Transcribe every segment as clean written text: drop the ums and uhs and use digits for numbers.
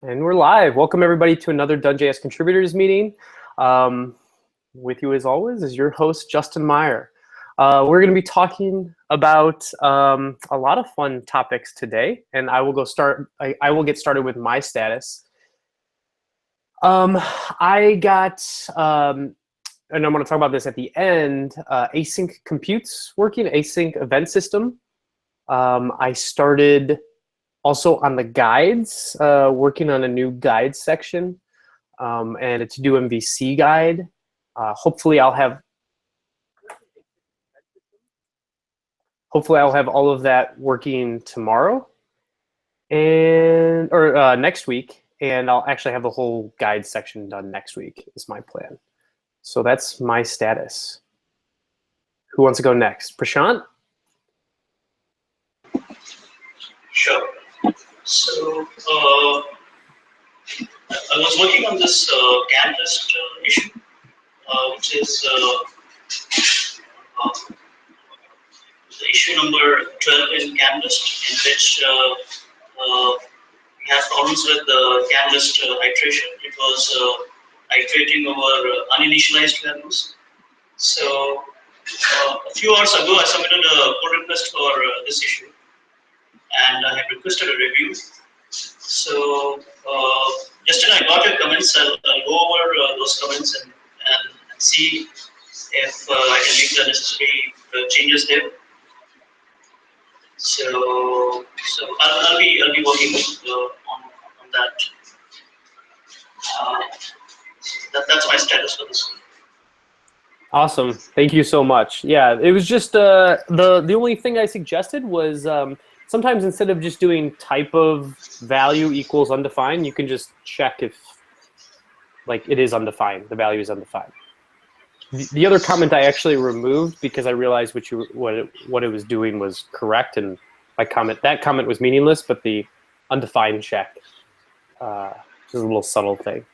And we're live. Welcome everybody to another DoneJS contributors meeting. With you as always is your host, Justin Meyer. We're gonna be talking about a lot of fun topics today, and I will get started with my status. I got, and I'm gonna talk about this at the end, async compute's working, async event system. I started also on the guides, working on a new guide section, and it's a do MVC guide. Hopefully I'll have all of that working tomorrow or next week, and I'll actually have the whole guide section done next week is my plan. So that's my status. Who wants to go next? Prashant? Sure. So I was working on this CAN list issue, which is the issue number 12 in CAN list, in which we have problems with the CAN list iteration. It was iterating over uninitialized values. So a few hours ago, I submitted a pull request for this issue, and I have requested a review. So yesterday I got your comments. I'll go over those comments and see if I can make the necessary changes there. So I'll be working on that. That's my status for this one. Awesome. Thank you so much. Yeah, it was just the only thing I suggested was sometimes instead of just doing type of value equals undefined, you can just check if like it is undefined, the value is undefined. The other comment I actually removed because I realized what it was doing was correct, and that comment was meaningless, but the undefined check is a little subtle thing.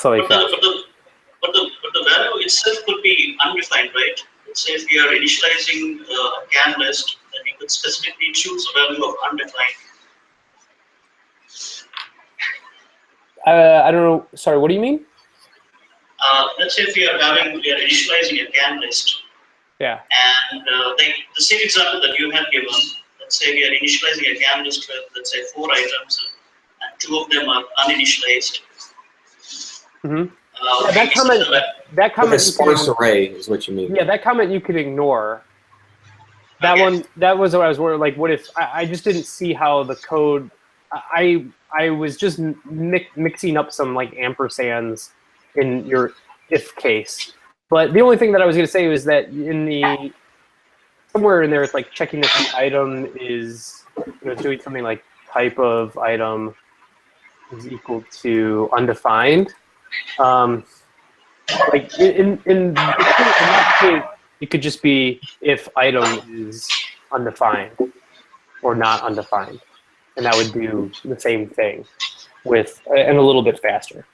But the value itself could be undefined, right? Let's say if we are initializing a CAN list, then we could specifically choose a value of undefined. I don't know. Sorry, what do you mean? Let's say if we are initializing a CAN list. Yeah. And the same example that you have given, let's say we are initializing a CAN list with, let's say, 4 items, and 2 of them are uninitialized. Mm-hmm. That comment. A sparse array is what you mean. Yeah, that comment you could ignore. That one, that was what I was worried. Like, what if I just didn't see how the code? I was just mixing up some like ampersands in your if case. But the only thing that I was going to say was that somewhere in there, it's like checking if the item is doing something like type of item is equal to undefined. Like in that case, it could just be if item is undefined or not undefined, and that would do the same thing and a little bit faster.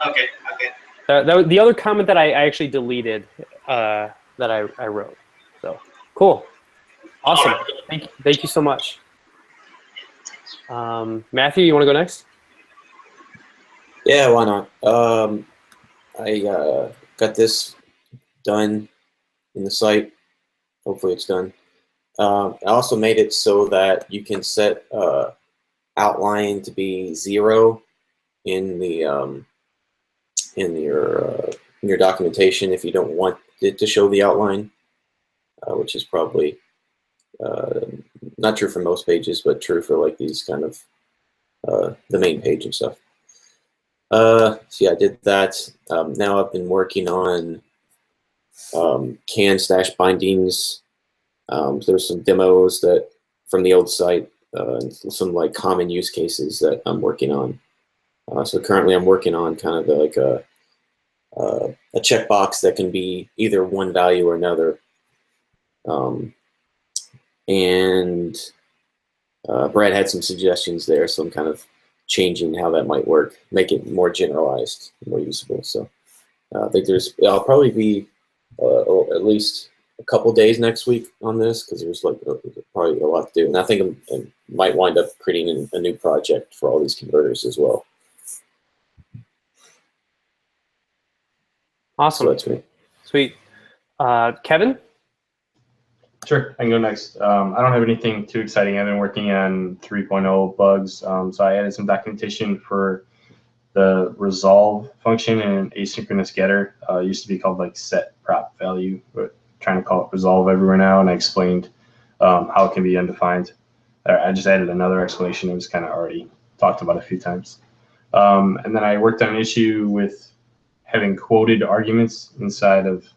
Okay. That was the other comment that I actually deleted that I wrote. So cool, awesome. Right. Thank you so much. Matthew, you want to go next? Yeah, why not? I got this done in the site. Hopefully it's done. I also made it so that you can set outline to be 0 in your documentation if you don't want it to show the outline, which is probably not true for most pages, but true for like these kind of the main page and stuff. So yeah, I did that. Now I've been working on CAN bindings. There's some demos that from the old site, some like common use cases that I'm working on. So currently I'm working on kind of like a checkbox that can be either one value or another. And Brad had some suggestions there, so I'm kind of changing how that might work, make it more generalized, more usable. So I think I'll probably be at least a couple days next week on this because there's like probably a lot to do, and I think I might wind up creating a new project for all these converters as well. Awesome. So that's me. Sweet. Kevin? Sure, I can go next. I don't have anything too exciting. I've been working on 3.0 bugs, so I added some documentation for the resolve function in asynchronous getter. It used to be called like set prop value, but trying to call it resolve everywhere now, and I explained how it can be undefined. I just added another explanation. It was kind of already talked about a few times. And then I worked on an issue with having quoted arguments inside of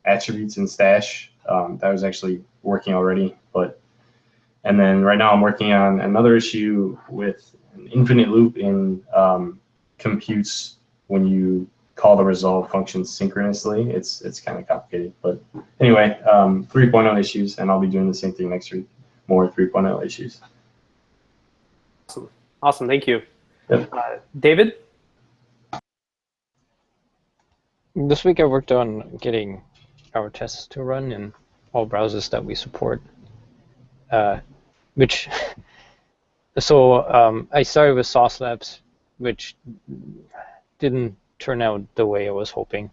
attributes in stash. That was actually working already, and then right now I'm working on another issue with an infinite loop in computes when you call the resolve function synchronously. It's kind of complicated, but anyway, 3.0 issues, and I'll be doing the same thing next week, more 3.0 issues. Awesome, thank you. Yep. David? This week I worked on getting our tests to run in all browsers that we support, so I started with Sauce Labs, which didn't turn out the way I was hoping.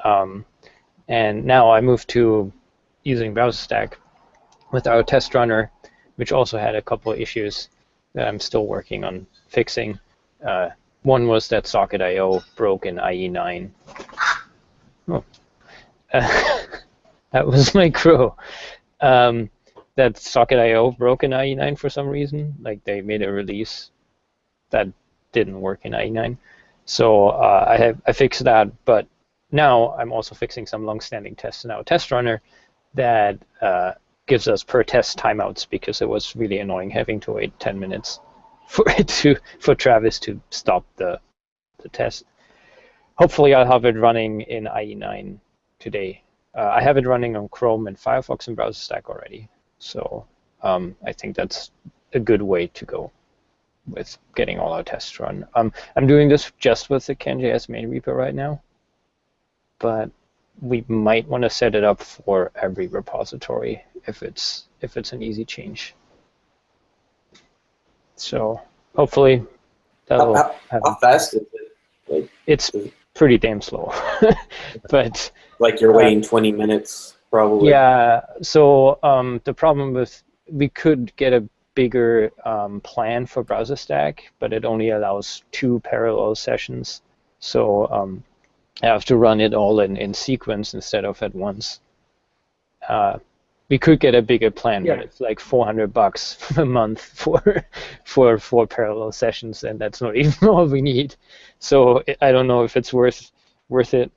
And now I moved to using BrowserStack with our test runner, which also had a couple of issues that I'm still working on fixing. One was that Socket.io broke in IE9. Oh. That was my crow. That Socket.io broke in IE9 for some reason. Like they made a release that didn't work in IE9. So I fixed that, but now I'm also fixing some long-standing tests in our test runner that gives us per test timeouts, because it was really annoying having to wait 10 minutes for Travis to stop the test. Hopefully I'll have it running in IE9 today. I have it running on Chrome and Firefox and BrowserStack already. So I think that's a good way to go with getting all our tests run. I'm doing this just with the CanJS main repo right now, but we might want to set it up for every repository if it's an easy change. So hopefully that'll how fast is it? Like, it's pretty damn slow, but like you're waiting 20 minutes probably. Yeah. So the problem with, we could get a bigger plan for BrowserStack, but it only allows 2 parallel sessions. So I have to run it all in sequence instead of at once. We could get a bigger plan, but it's like $400 a month for 4 parallel sessions, and that's not even all we need. So I don't know if it's worth it.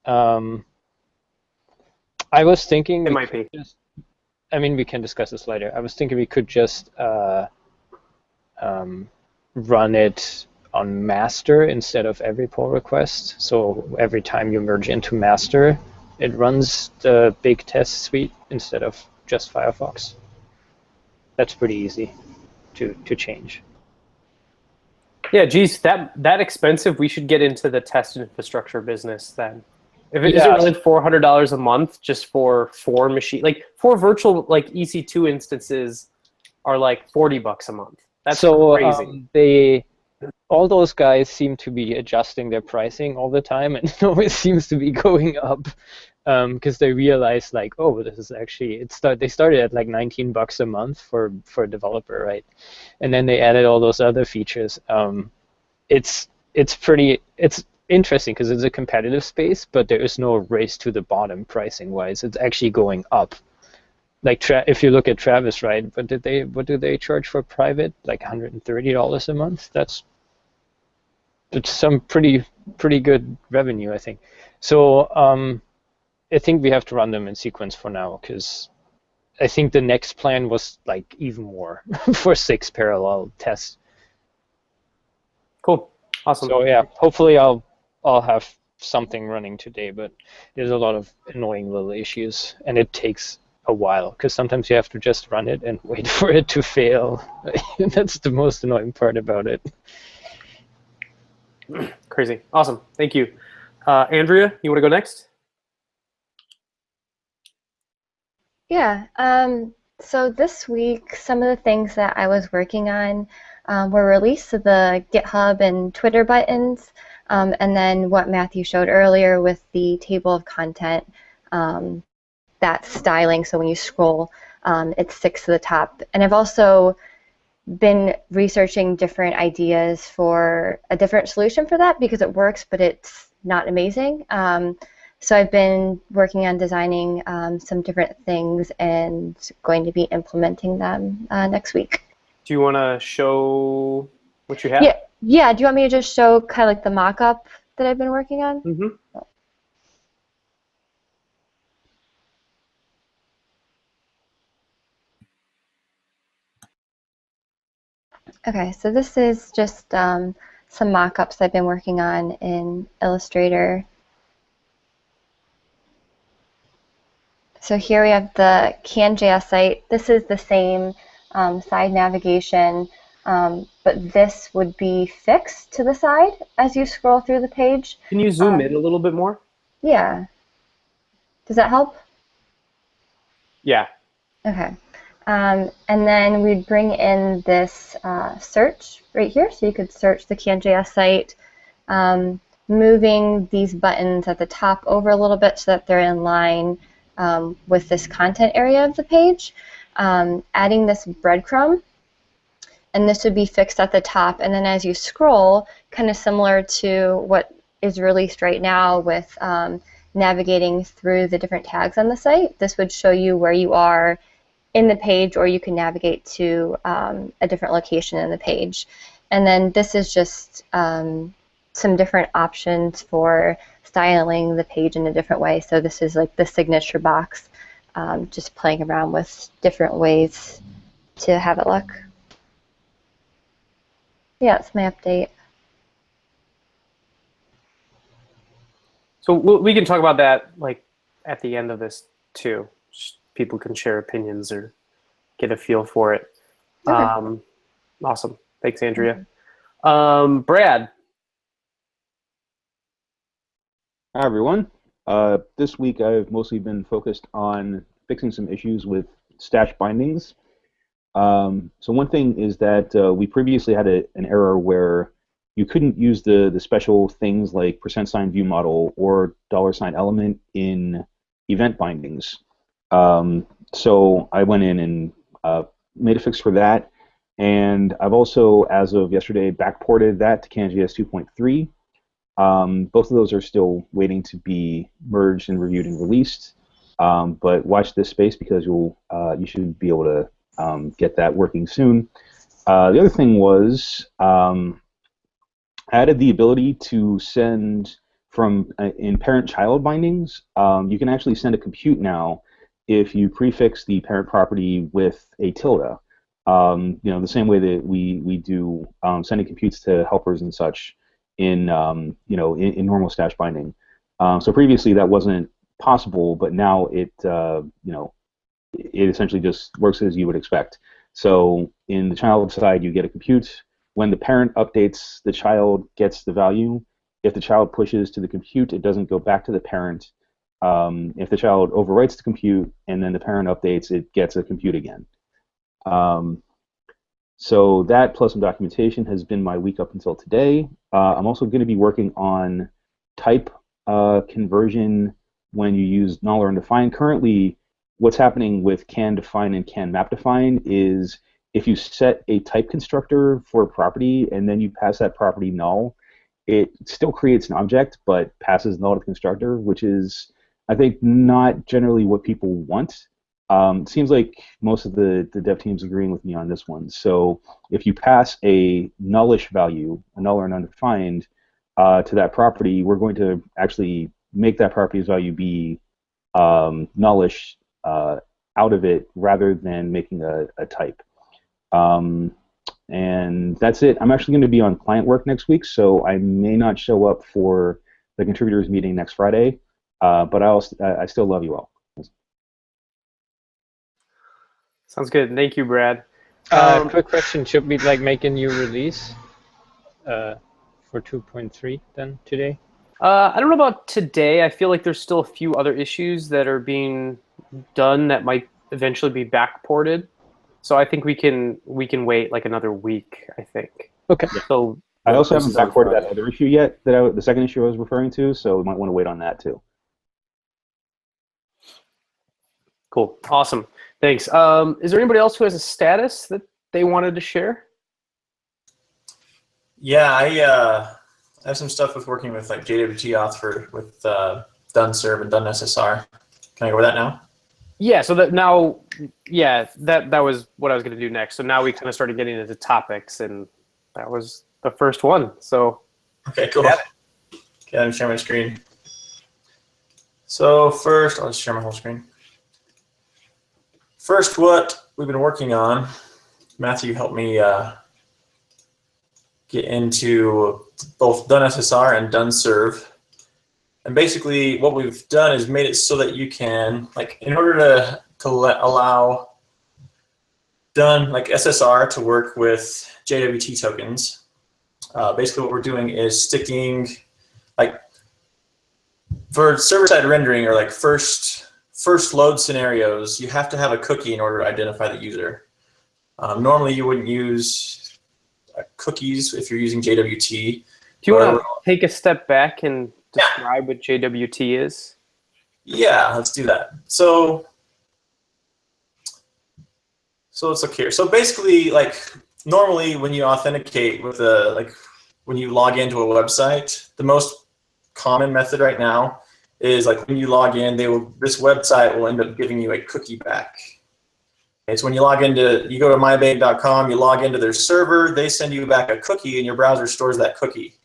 I was thinking It might be. I mean, we can discuss this later. I was thinking we could just run it on master instead of every pull request. So every time you merge into master, it runs the big test suite instead of just Firefox. That's pretty easy to change. Yeah, geez, that expensive, we should get into the test infrastructure business then. If it, Is it really $400 a month just for 4 machine, like 4 virtual like EC2 instances are like $40 a month. That's so crazy. All those guys seem to be adjusting their pricing all the time, and it always seems to be going up because they realize like, oh, this is actually they started at like $19 a month for a developer, right? And then they added all those other features. It's interesting because it's a competitive space, but there is no race to the bottom pricing wise. It's actually going up. Like if you look at Travis, right? What do they charge for private? Like $130 a month. That's some pretty good revenue, I think. So I think we have to run them in sequence for now, because I think the next plan was like even more for 6 parallel tests. Cool, awesome. So yeah, hopefully I'll have something running today, but there's a lot of annoying little issues, and it takes a while because sometimes you have to just run it and wait for it to fail. That's the most annoying part about it. Crazy. Awesome. Thank you. Andrea, you want to go next? Yeah. So this week, some of the things that I was working on were released to the GitHub and Twitter buttons, and then what Matthew showed earlier with the table of content, that styling. So when you scroll, it sticks to the top. And I've also been researching different ideas for a different solution for that because it works, but it's not amazing. So I've been working on designing some different things and going to be implementing them next week. Do you want to show what you have? Yeah, yeah. Do you want me to just show kind of like the mock-up that I've been working on? Mm-hmm. Okay, so this is just some mock-ups I've been working on in Illustrator. So here we have the CanJS site. This is the same side navigation, but this would be fixed to the side as you scroll through the page. Can you zoom in a little bit more? Yeah. Does that help? Yeah. Okay. And then we'd bring in this search right here, so you could search the CanJS site, moving these buttons at the top over a little bit so that they're in line with this content area of the page, adding this breadcrumb, and this would be fixed at the top. And then as you scroll, kind of similar to what is released right now with navigating through the different tags on the site, this would show you where you are in the page, or you can navigate to a different location in the page. And then this is just some different options for styling the page in a different way. So this is like the signature box, just playing around with different ways to have it look. Yeah, that's my update. So we can talk about that like at the end of this too. Just people can share opinions or get a feel for it. Okay. Awesome. Thanks, Andrea. Brad. Hi, everyone. This week I've mostly been focused on fixing some issues with stash bindings. So one thing is that we previously had an error where you couldn't use the special things like %sign view model or $ element in event bindings. So I went in and made a fix for that. And I've also, as of yesterday, backported that to CanJS 2.3. Both of those are still waiting to be merged and reviewed and released. But watch this space because you should be able to get that working soon. The other thing was added the ability to send from in parent-child bindings. You can actually send a compute now if you prefix the parent property with a tilde. The same way that we do sending computes to helpers and such in in normal stash binding. So previously that wasn't possible, but now it it essentially just works as you would expect. So in the child side, you get a compute. When the parent updates, the child gets the value. If the child pushes to the compute, it doesn't go back to the parent. If the child overwrites the compute and then the parent updates, it gets a compute again. So that plus some documentation has been my week up until today. I'm also going to be working on type conversion when you use null or undefined. Currently, what's happening with can define and can map define is if you set a type constructor for a property and then you pass that property null, it still creates an object but passes null to the constructor, which is, I think, not generally what people want. It seems like most of the dev teams agreeing with me on this one. So if you pass a nullish value, a null or an undefined, to that property, we're going to actually make that property's value be nullish out of it rather than making a type. And that's it. I'm actually going to be on client work next week, so I may not show up for the contributors meeting next Friday, but I still love you all. Sounds good. Thank you, Brad. Quick question: should we make a new release for 2.3 then today? I don't know about today. I feel like there's still a few other issues that are being done that might eventually be backported. So I think we can wait like another week, I think. Okay. So I also haven't This is on backported that Friday. other issue yet, the second issue I was referring to, so we might want to wait on that too. cool. Awesome. Thanks. Is there anybody else who has a status that they wanted to share? Yeah, I have some stuff with working with like JWT auth with DoneServe and DoneSSR. Can I go over that now? Yeah, so that now, yeah, that was what I was going to do next. So now we kind of started getting into topics, and that was the first one. So Okay, cool. Okay, let me share my screen. So first, I'll just share my whole screen. First, what we've been working on, Matthew helped me get into both DoneSSR and DoneServe. And basically what we've done is made it so that you can, like, in order to allow SSR to work with JWT tokens, basically what we're doing is sticking, like, for server-side rendering or like first load scenarios, you have to have a cookie in order to identify the user. Normally you wouldn't use cookies if you're using JWT. do you want to take a step back and describe what JWT is? Yeah, let's do that. So let's look here. So basically, like, normally when you authenticate with when you log into a website, the most common method right now is like when you log in, this website will end up giving you a cookie back. Okay, so when you you go to mybank.com, you log into their server, they send you back a cookie, and your browser stores that cookie.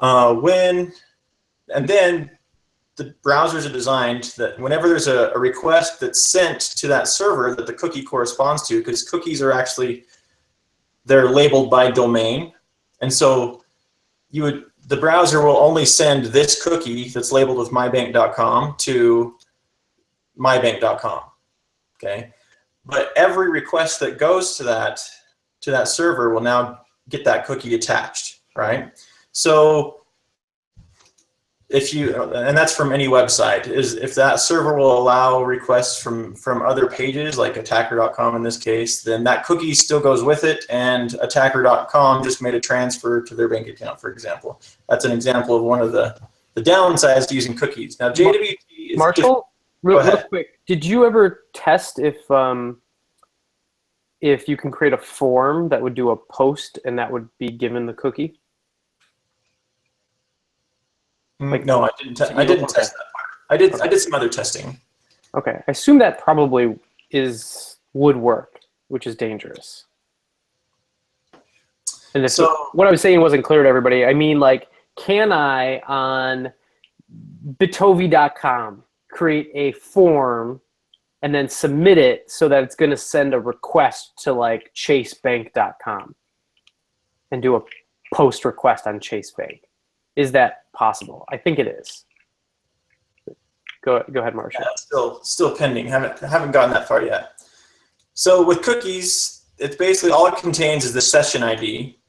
And then the browsers are designed that whenever there's a request that's sent to that server that the cookie corresponds to, because cookies are actually, they're labeled by domain, and so the browser will only send this cookie that's labeled with mybank.com to mybank.com. Okay, but every request that goes to that server will now get that cookie attached, right? So and that's from any website, is if that server will allow requests from other pages, like attacker.com in this case, then that cookie still goes with it, and attacker.com just made a transfer to their bank account, for example. That's an example of one of the downsides to using cookies. Now, JWT is Marshall, real quick, did you ever test if you can create a form that would do a post and that would be given the cookie? Like, no, I didn't test that part. I did some other testing. Okay, I assume that probably would work, which is dangerous. And if what I was saying wasn't clear to everybody, I mean, like, can I on bitovi.com create a form and then submit it so that it's going to send a request to like chasebank.com and do a post request on Chase Bank? Is that possible? I think it is. Go ahead, Marshall. Yeah, still pending. Haven't gotten that far yet. So with cookies, it's basically all it contains is the session ID,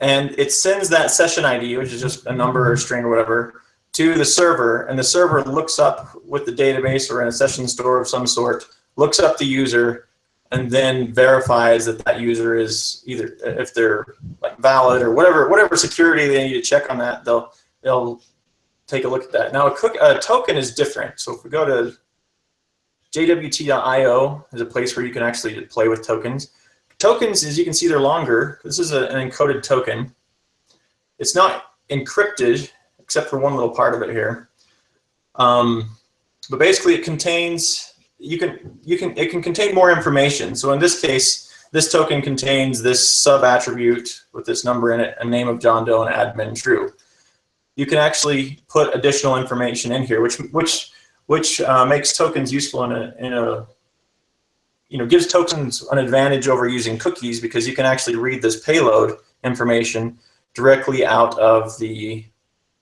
and it sends that session ID, which is just a number or a string or whatever, to the server, and the server looks up with the database or in a session store of some sort, looks up the user, and then verifies that user is either, if they're like valid or whatever security they need to check on that, they'll take a look at that. Now a token is different. So if we go to jwt.io, is a place where you can actually play with tokens. Tokens, as you can see, they're longer. This is an encoded token. It's not encrypted except for one little part of it here. But basically it contains, it can contain more information. So in this case, this token contains this sub attribute with this number in it, a name of John Doe and admin true. You can actually put additional information in here, which makes tokens useful gives tokens an advantage over using cookies, because you can actually read this payload information directly out of the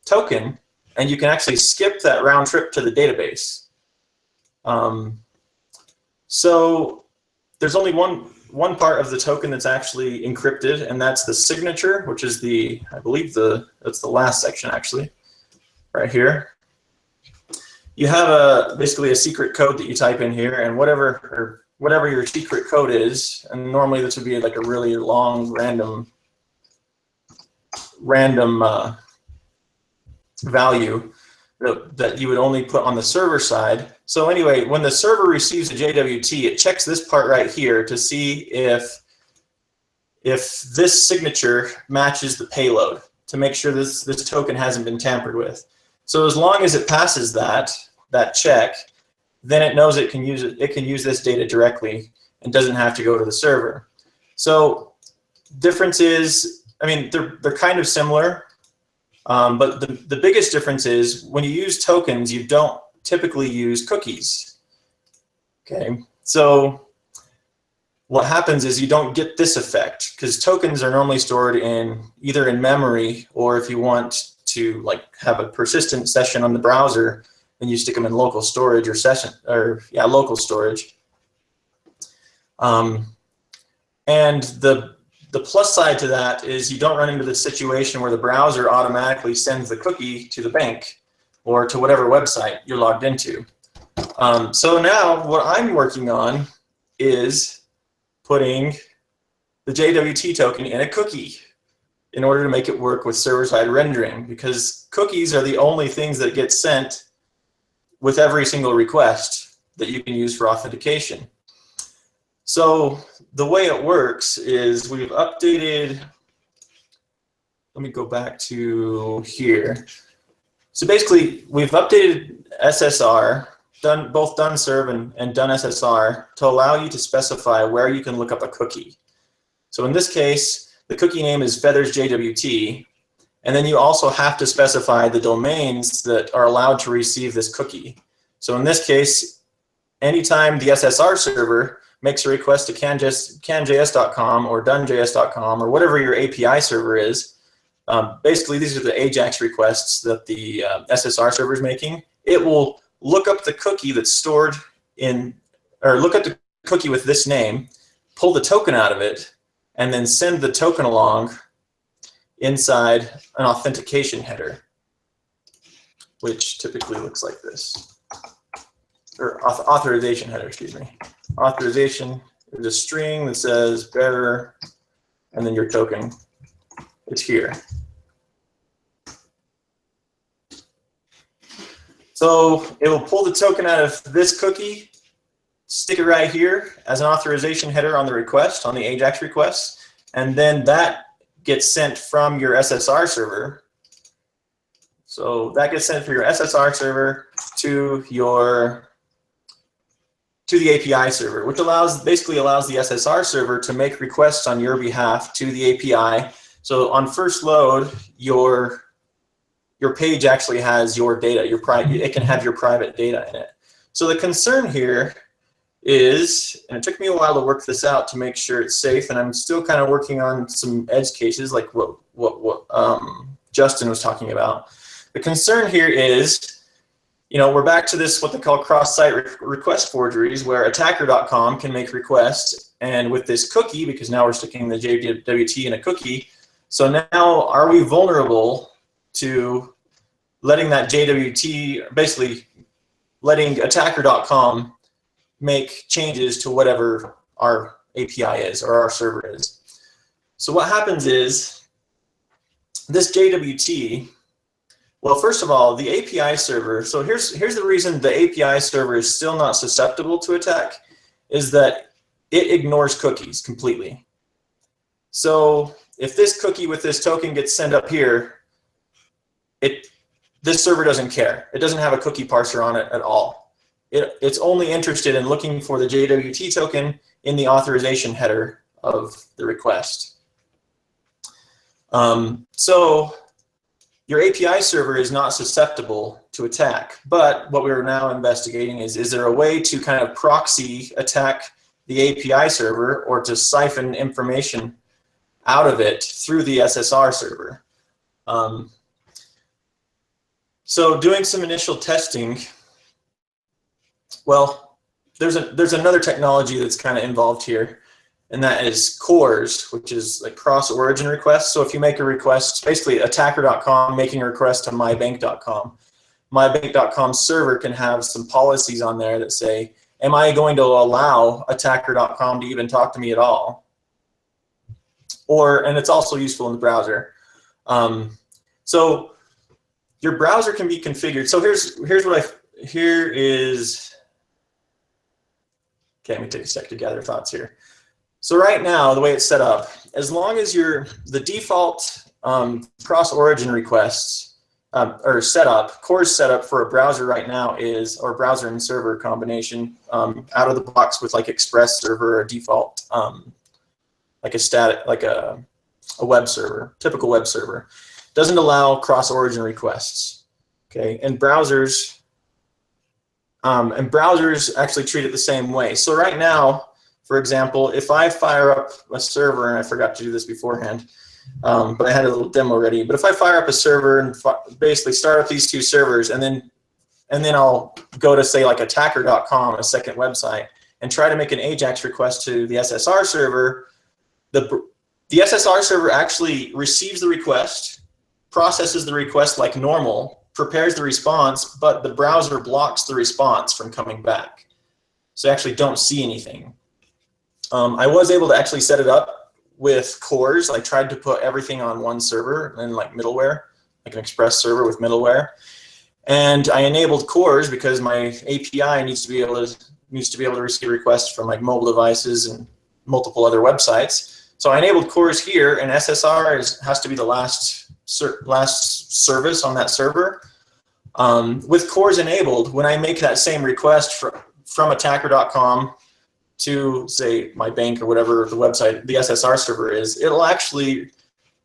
token, and you can actually skip that round trip to the database. So there's only one part of the token that's actually encrypted, and that's the signature, which is I believe that's the last section actually, right here. you have basically a secret code that you type in here, and whatever your secret code is, and normally this would be like a really long random value that you would only put on the server side. So anyway, when the server receives a JWT, it checks this part right here to see if this signature matches the payload, to make sure this token hasn't been tampered with. So as long as it passes that check, then it knows it can use this data directly and doesn't have to go to the server. So difference is, I mean, they're kind of similar, but the biggest difference is when you use tokens, you don't typically use cookies. Okay, so what happens is you don't get this effect, because tokens are normally stored either in memory, or if you want to like have a persistent session on the browser, then you stick them in local storage or local storage. And the plus side to that is you don't run into the situation where the browser automatically sends the cookie to the bank or to whatever website you're logged into. So now what I'm working on is putting the JWT token in a cookie in order to make it work with server-side rendering, because cookies are the only things that get sent with every single request that you can use for authentication. So the way it works is we've updated, let me go back to here. So basically we've updated SSR, both DoneServe and DoneSSR, to allow you to specify where you can look up a cookie. So in this case, the cookie name is feathersjwt, and then you also have to specify the domains that are allowed to receive this cookie. So in this case, anytime the SSR server makes a request to canjs.com or donejs.com or whatever your API server is, basically these are the AJAX requests that the SSR server is making. It will look up the cookie that's stored in, or look up the cookie with this name, pull the token out of it, and then send the token along inside an authentication header, which typically looks like this, or authorization header, excuse me. Authorization is a string that says bearer, and then your token is here. So it will pull the token out of this cookie, stick it right here as an authorization header on the request, on the AJAX request, and then that gets sent from your SSR server. So that gets sent from your SSR server to the API server, which basically allows the SSR server to make requests on your behalf to the API. So on first load, your page actually has your data, it can have your private data in it. So the concern here is, and it took me a while to work this out to make sure it's safe, and I'm still kind of working on some edge cases like what Justin was talking about. The concern here is, we're back to this, what they call cross-site request forgeries, where attacker.com can make requests, and with this cookie, because now we're sticking the JWT in a cookie, so now are we vulnerable to letting that JWT, basically letting attacker.com make changes to whatever our API is or our server is. So what happens is this JWT, well, first of all, the API server, so here's the reason the API server is still not susceptible to attack, is that it ignores cookies completely. So if this cookie with this token gets sent up here, this server doesn't care. It doesn't have a cookie parser on it at all. It's only interested in looking for the JWT token in the authorization header of the request. So your API server is not susceptible to attack, but what we're now investigating is there a way to kind of proxy attack the API server or to siphon information out of it through the SSR server? So doing some initial testing, well, there's another technology that's kind of involved here, and that is CORS, which is like cross-origin requests. So if you make a request, basically attacker.com making a request to mybank.com. mybank.com server can have some policies on there that say, am I going to allow attacker.com to even talk to me at all? And it's also useful in the browser. So your browser can be configured. So here is, okay, let me take a sec to gather thoughts here. So right now, the way it's set up, as long as the default cross-origin requests or setup, Core's setup for a browser right now is, or browser and server combination, out of the box with like Express server or default, like a web server, typical web server, doesn't allow cross-origin requests. Okay, and browsers actually treat it the same way. So right now, for example, if I fire up a server, and I forgot to do this beforehand, but I had a little demo ready. But if I fire up a server and basically start up these two servers, and then I'll go to say like attacker.com, a second website, and try to make an AJAX request to the SSR server, the SSR server actually receives the request, processes the request like normal, prepares the response, but the browser blocks the response from coming back. So you actually don't see anything. I was able to actually set it up with cores. I tried to put everything on one server and like middleware, like an Express server with middleware. And I enabled cores because my API needs to be able to receive requests from like mobile devices and multiple other websites. So I enabled cores here, and SSR has to be the last service on that server. With cores enabled, when I make that same request from attacker.com to say my bank or whatever the website, the SSR server is, it'll actually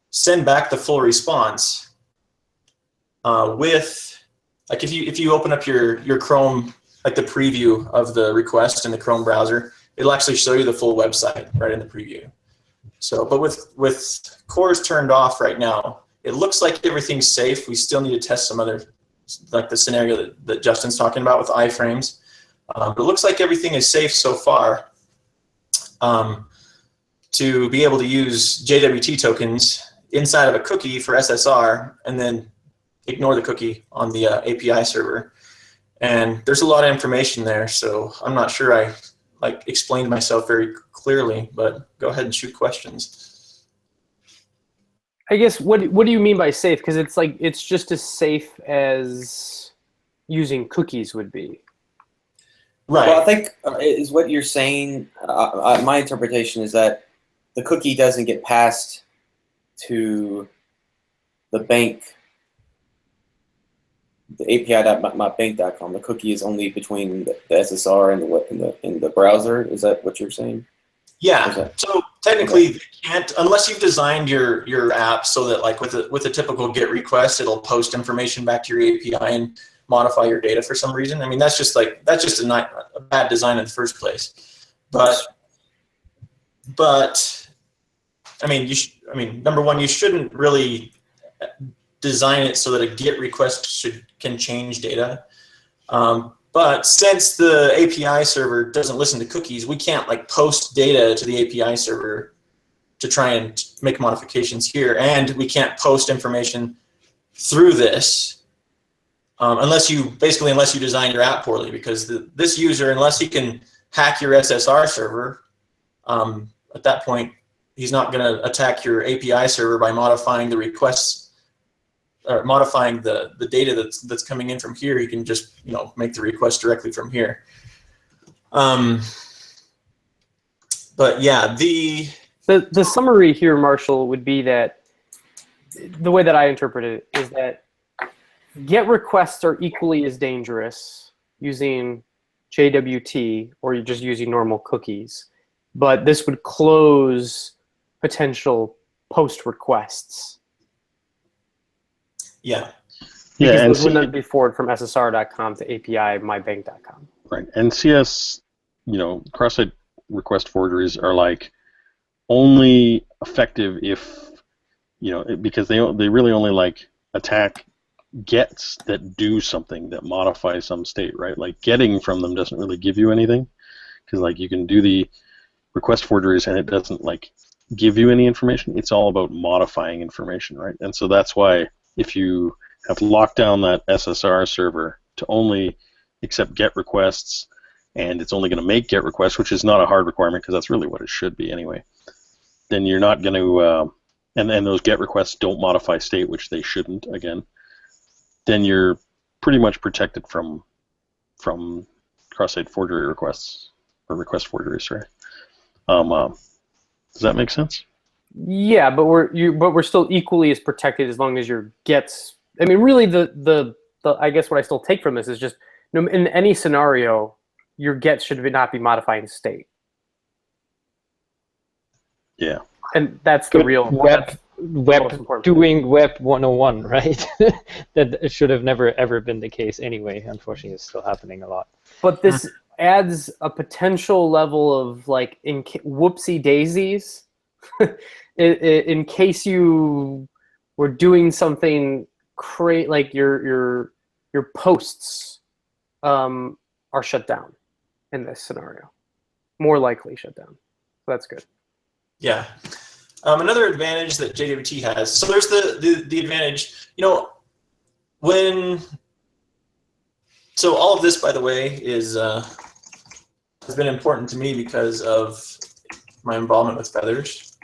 send back the full response with, like if you open up your Chrome, like the preview of the request in the Chrome browser, it'll actually show you the full website right in the preview. So, but with cores turned off right now, it looks like everything's safe. We still need to test some other, like the scenario that Justin's talking about with iframes. But it looks like everything is safe so far to be able to use JWT tokens inside of a cookie for SSR and then ignore the cookie on the API server. And there's a lot of information there, so I'm not sure I explained myself very clearly, but go ahead and shoot questions. I guess what do you mean by safe? Because it's just as safe as using cookies would be. Right. Well, I think is what you're saying. My interpretation is that the cookie doesn't get passed to the bank, the API.mybank.com. The cookie is only between the SSR and the browser. Is that what you're saying? Yeah. So technically, you can't, unless you've designed your app so that like with a typical GET request, it'll post information back to your API and modify your data for some reason. I mean, that's just a bad design in the first place. But I mean, number one, you shouldn't really design it so that a GET request can change data. But since the API server doesn't listen to cookies, we can't like post data to the API server to try and make modifications here, and we can't post information through this unless you design your app poorly, because this user, unless he can hack your SSR server, at that point he's not going to attack your API server by modifying the requests or modifying the data that's coming in from here. He can just make the request directly from here. But yeah, the summary here, Marshall, would be that the way that I interpret it is that GET requests are equally as dangerous using JWT or you're just using normal cookies, but this would close potential post requests. Yeah. Because those would not be forwarded from SSR.com to API mybank.com. Right. And CS, cross-site request forgeries are like only effective if, because they really only like attack gets that do something, that modify some state, right? Like getting from them doesn't really give you anything, because like you can do the request forgeries and it doesn't like give you any information. It's all about modifying information, right? And so that's why if you have locked down that SSR server to only accept GET requests, and it's only going to make GET requests, which is not a hard requirement because that's really what it should be anyway, then you're not going to, and those GET requests don't modify state, which they shouldn't, again, then you're pretty much protected from cross-site forgery requests, or request forgery, sorry. Does that make sense? Yeah, but we're still equally as protected as long as your gets. I mean, really, the I guess what I still take from this is just in any scenario, your gets should not be modifying state. Yeah. And that's the real web most important doing Web 101, right? That it should have never ever been the case anyway. Unfortunately, it's still happening a lot. But this adds a potential level of like whoopsie daisies. In case you were doing something like your posts are shut down in this scenario, more likely shut down. So that's good. Yeah. Another advantage that JWT has. So there's the advantage. So all of this, by the way, has been important to me because of my involvement with Feathers.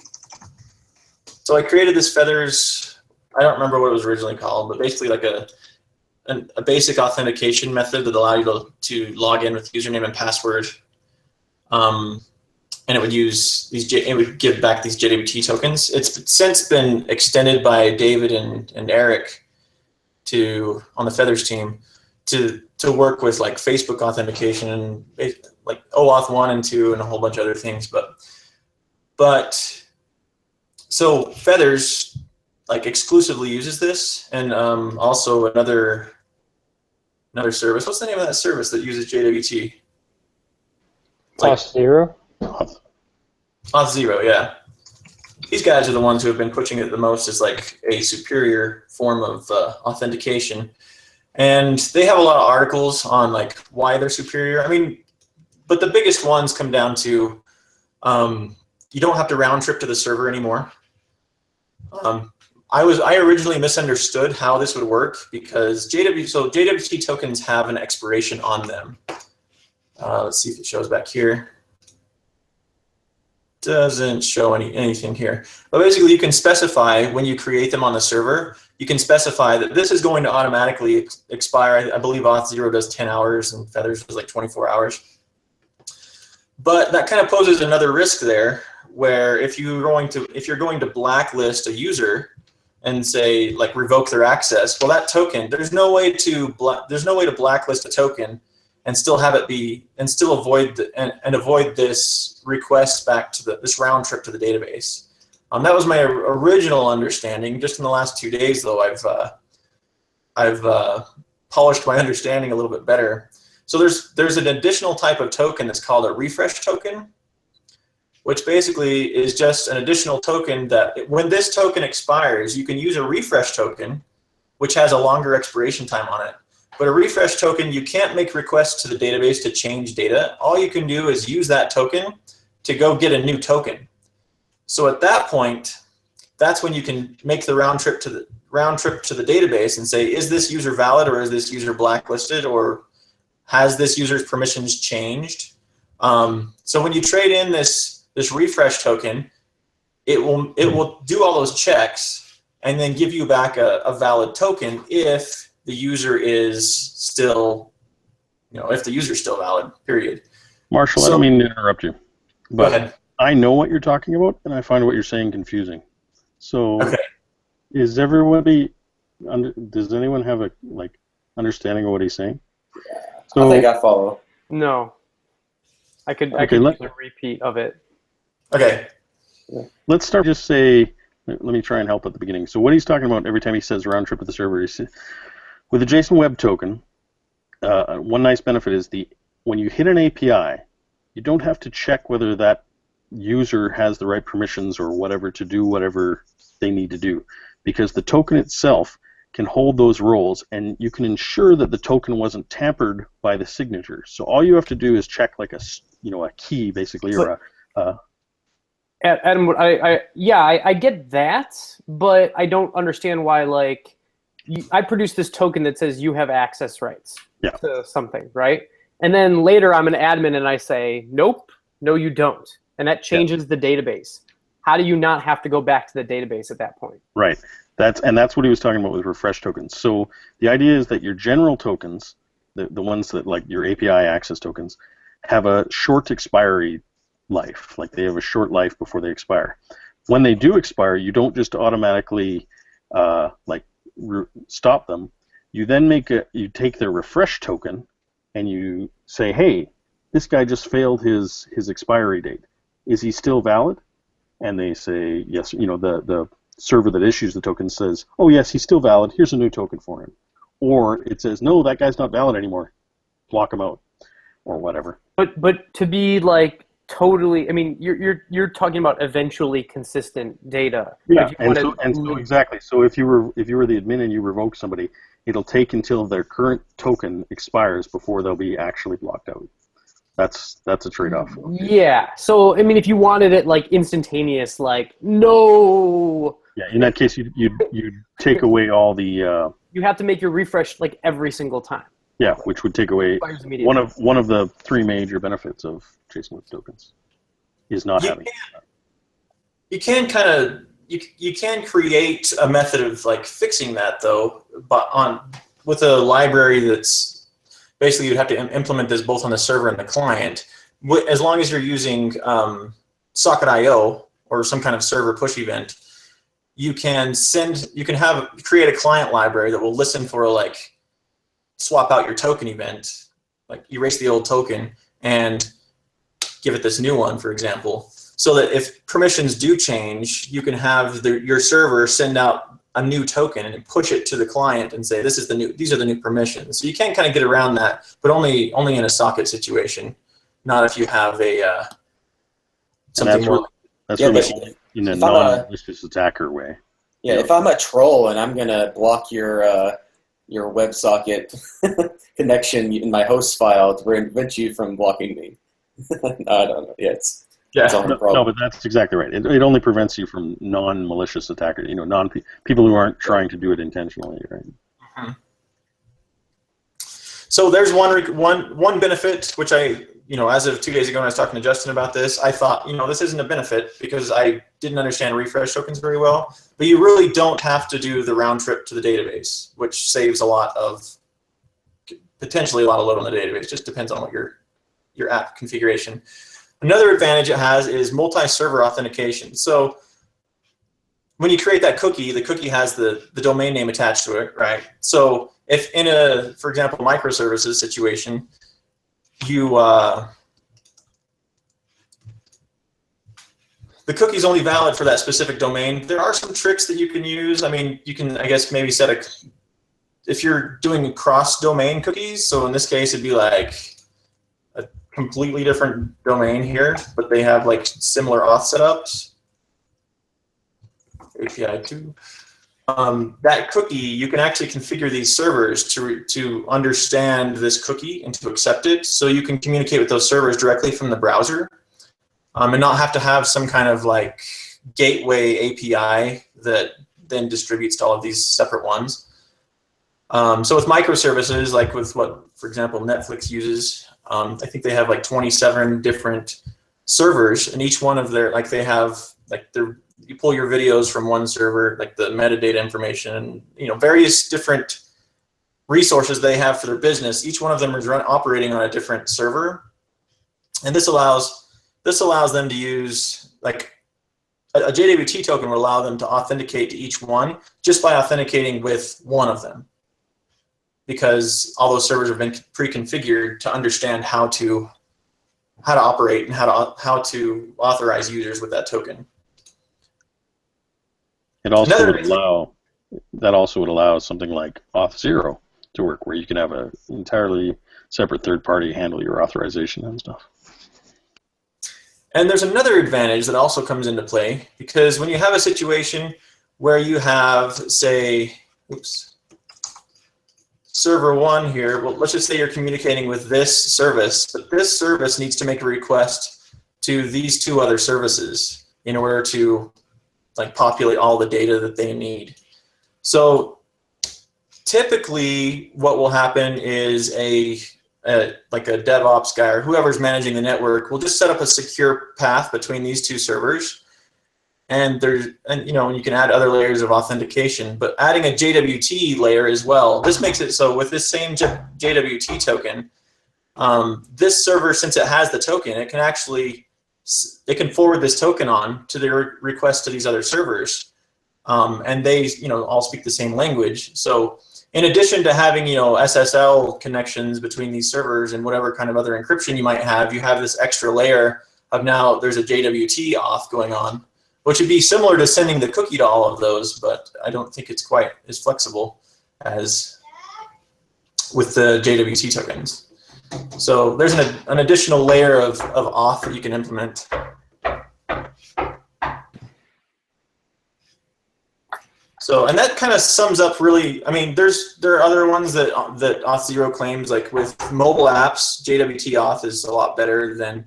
So I created this Feathers, I don't remember what it was originally called, but basically like a basic authentication method that allowed you to log in with username and password. And it would use it would give back these JWT tokens. It's since been extended by David and Eric on the Feathers team to work with like Facebook authentication and like OAuth 1 and 2 and a whole bunch of other things. But so Feathers like exclusively uses this, and also another service. What's the name of that service that uses JWT? Auth0. Auth0, yeah. These guys are the ones who have been pushing it the most as like a superior form of authentication. And they have a lot of articles on like why they're superior. I mean, but the biggest ones come down to you don't have to round trip to the server anymore. I originally misunderstood how this would work because JWT tokens have an expiration on them. Let's see if it shows back here. Doesn't show anything here. But basically you can specify when you create them on the server, you can specify that this is going to automatically expire. I believe Auth0 does 10 hours and Feathers does like 24 hours. But that kind of poses another risk there, where if you're going to blacklist a user and say like revoke their access, well, that token, there's no way to blacklist a token and still have it be and still avoid avoid this request back to this round trip to the database. That was my original understanding. Just in the last 2 days, though, I've polished my understanding a little bit better. So there's an additional type of token that's called a refresh token, which basically is just an additional token that when this token expires, you can use a refresh token, which has a longer expiration time on it. But a refresh token, you can't make requests to the database to change data. All you can do is use that token to go get a new token. So at that point, that's when you can make the round trip to the database and say, is this user valid or is this user blacklisted or has this user's permissions changed? So when you trade in this refresh token, it will do all those checks and then give you back a valid token if the user is still, if the user is still valid, period. Marshall, I don't mean to interrupt you, but go ahead. I know what you're talking about, and I find what you're saying confusing. So, okay. Does anyone have a understanding of what he's saying? So, I think I follow. No. I could use a repeat of it. Okay. Let's start. Just say, let me try and help at the beginning. So what he's talking about every time he says round trip to the server is with a JSON Web Token. One nice benefit is when you hit an API, you don't have to check whether that user has the right permissions or whatever to do whatever they need to do, because the token itself can hold those roles, and you can ensure that the token wasn't tampered by the signature. So all you have to do is check like a key basically, or Adam, I get that, but I don't understand why I produce this token that says you have access rights Yeah. to something, right? And then later I'm an admin and I say, nope, no, you don't. And that changes the database. How do you not have to go back to the database at that point? Right. That's what he was talking about with refresh tokens. So the idea is that your general tokens, the ones that like your API access tokens, have a short expiry life. Like they have a short life before they expire. When they do expire, you don't just automatically stop them. You then you take their refresh token and you say, hey, this guy just failed his expiry date. Is he still valid? And they say yes. You know, the server that issues the token says, oh yes, he's still valid. Here's a new token for him. Or it says, no, that guy's not valid anymore. Block him out, or whatever. But to be like totally, I mean, you're talking about eventually consistent data. Yeah, and so exactly. So if you were the admin and you revoke somebody, it'll take until their current token expires before they'll be actually blocked out. That's a trade-off. Yeah. So I mean, if you wanted it like instantaneous, like no. Yeah. In that case, you take away all the. You have to make your refresh like every single time. Yeah, which would take away one of the three major benefits of chasing with tokens is not having. You can kind of you can create a method of like fixing that though, but with a library that's basically you'd have to implement this both on the server and the client. As long as you're using Socket.io or some kind of server push event, you can create a client library that will listen for like swap out your token event, like erase the old token and give it this new one, for example, so that if permissions do change, you can have your server send out a new token and push it to the client and say, these are the new permissions. So you can kind of get around that, but only in a socket situation, not if you have something more. That's really in a non-malicious attacker way. Yeah, if I'm a troll and I'm gonna block your WebSocket connection in my host file to prevent you from blocking me. I don't know. Yeah, it's no, but that's exactly right. It only prevents you from non-malicious attackers. You know, people who aren't trying to do it intentionally, right? Mm-hmm. So there's one benefit which as of 2 days ago when I was talking to Justin about this, I thought, this isn't a benefit because I didn't understand refresh tokens very well. But you really don't have to do the round trip to the database, which saves potentially a lot of load on the database. Just depends on what your app configuration. Another advantage it has is multi-server authentication. So when you create that cookie, the cookie has the domain name attached to it, right? So if in a, for example, microservices situation, the cookie is only valid for that specific domain. There are some tricks that you can use. I mean, you can, I guess, maybe if you're doing cross-domain cookies, so in this case, it'd be like a completely different domain here, but they have like similar auth setups. API 2. That cookie, you can actually configure these servers to understand this cookie and to accept it, so you can communicate with those servers directly from the browser, and not have to have some kind of like gateway API that then distributes to all of these separate ones. So with microservices, like with what, for example, Netflix uses, I think they have like 27 different servers, and each one of you pull your videos from one server, like the metadata information, and various different resources they have for their business. Each one of them is operating on a different server, and this allows them to use like a JWT token will allow them to authenticate to each one just by authenticating with one of them, because all those servers have been pre-configured to understand how to operate and how to authorize users with that token. It also would allow something like Auth0 to work, where you can have an entirely separate third party handle your authorization and stuff. And there's another advantage that also comes into play, because when you have a situation where you have, say, server 1 here, well, let's just say you're communicating with this service, but this service needs to make a request to these 2 other services in order to like populate all the data that they need. So typically what will happen is like a DevOps guy or whoever's managing the network will just set up a secure path between these two servers. And you can add other layers of authentication, but adding a JWT layer as well. This makes it so with this same JWT token, this server, since it has the token, it can forward this token on to the request to these other servers, and they all speak the same language. So in addition to having SSL connections between these servers and whatever kind of other encryption you might have, you have this extra layer of now there's a JWT auth going on, which would be similar to sending the cookie to all of those, but I don't think it's quite as flexible as with the JWT tokens. So there's an additional layer of auth that you can implement. So, and that kind of sums up really, I mean, there are other ones that Auth0 claims, like with mobile apps, JWT auth is a lot better than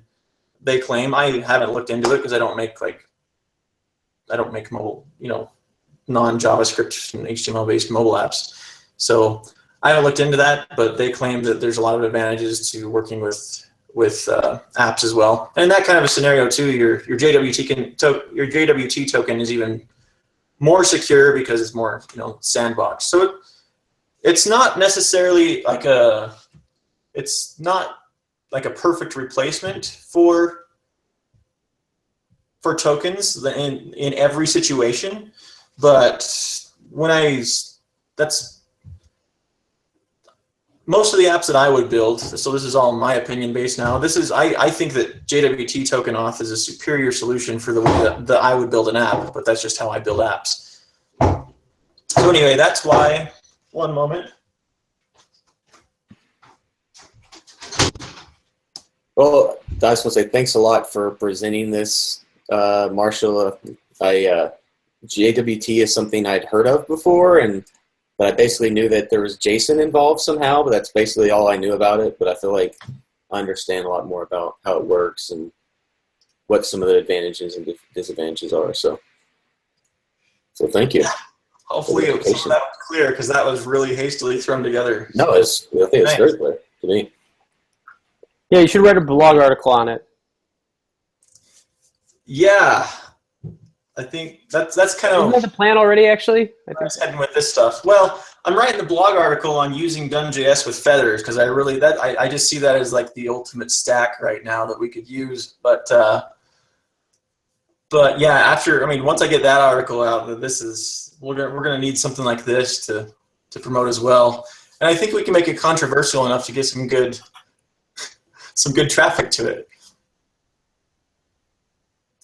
they claim. I haven't looked into it because I don't make mobile, non-JavaScript and HTML-based mobile apps. So I haven't looked into that, but they claim that there's a lot of advantages to working with apps as well. And in that kind of a scenario too, your JWT token is even more secure because it's more sandbox. So it's not necessarily like a perfect replacement for tokens in every situation, but that's most of the apps that I would build. So this is all my opinion based now. I think that JWT token auth is a superior solution for the way that I would build an app, but that's just how I build apps. So anyway, that's why. One moment. Well, I just want to say thanks a lot for presenting this, Marshall. JWT is something I'd heard of before, but I basically knew that there was JSON involved somehow, but that's basically all I knew about it. But I feel like I understand a lot more about how it works and what some of the advantages and disadvantages are. So thank you. Hopefully that was clear, because that was really hastily thrown together. No, I think it's very clear to me. Yeah, you should write a blog article on it. Yeah, I think that's kind of. Isn't that the plan already? Actually, I was heading with this stuff. Well, I'm writing the blog article on using DoneJS with feathers because I just see that as like the ultimate stack right now that we could use. But yeah, once I get that article out, we're gonna need something like this to promote as well. And I think we can make it controversial enough to get some good traffic to it.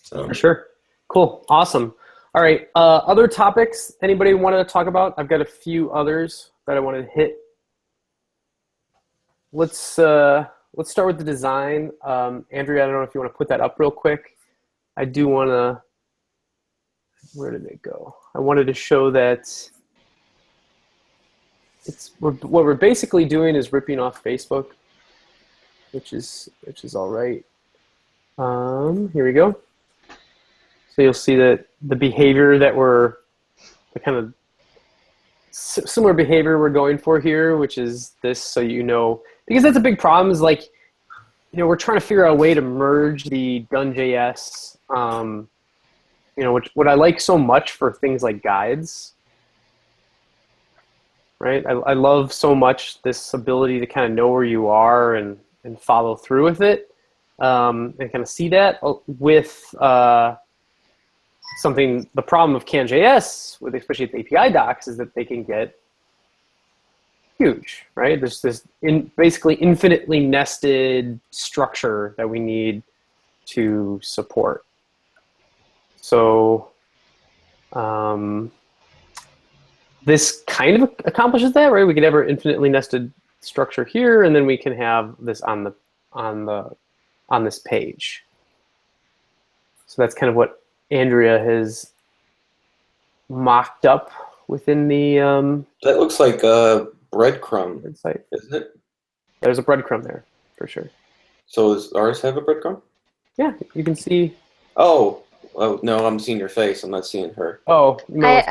So. For sure. Cool. Awesome. All right. Other topics anybody wanted to talk about? I've got a few others that I wanted to hit. Let's start with the design. Andrea, I don't know if you want to put that up real quick. I do want to. Where did it go? I wanted to show that what we're basically doing is ripping off Facebook, which is all right. Here we go. So you'll see that the behavior that the kind of similar behavior we're going for here, which is this, so because that's a big problem, is like, we're trying to figure out a way to merge the DoneJS, what I like so much for things like guides, right? I love so much this ability to kind of know where you are and follow through with it, and kind of see that with the problem of CanJS, especially with API docs, is that they can get huge, right? There's this basically infinitely nested structure that we need to support. So this kind of accomplishes that, right? We could have our infinitely nested structure here, and then we can have this on this page. So that's kind of what Andrea has mocked up within the that looks like a breadcrumb site, isn't it? There's a breadcrumb there for sure. So does ours have a breadcrumb? Yeah, you can see. Oh no, I'm seeing your face. I'm not seeing her. Oh, no.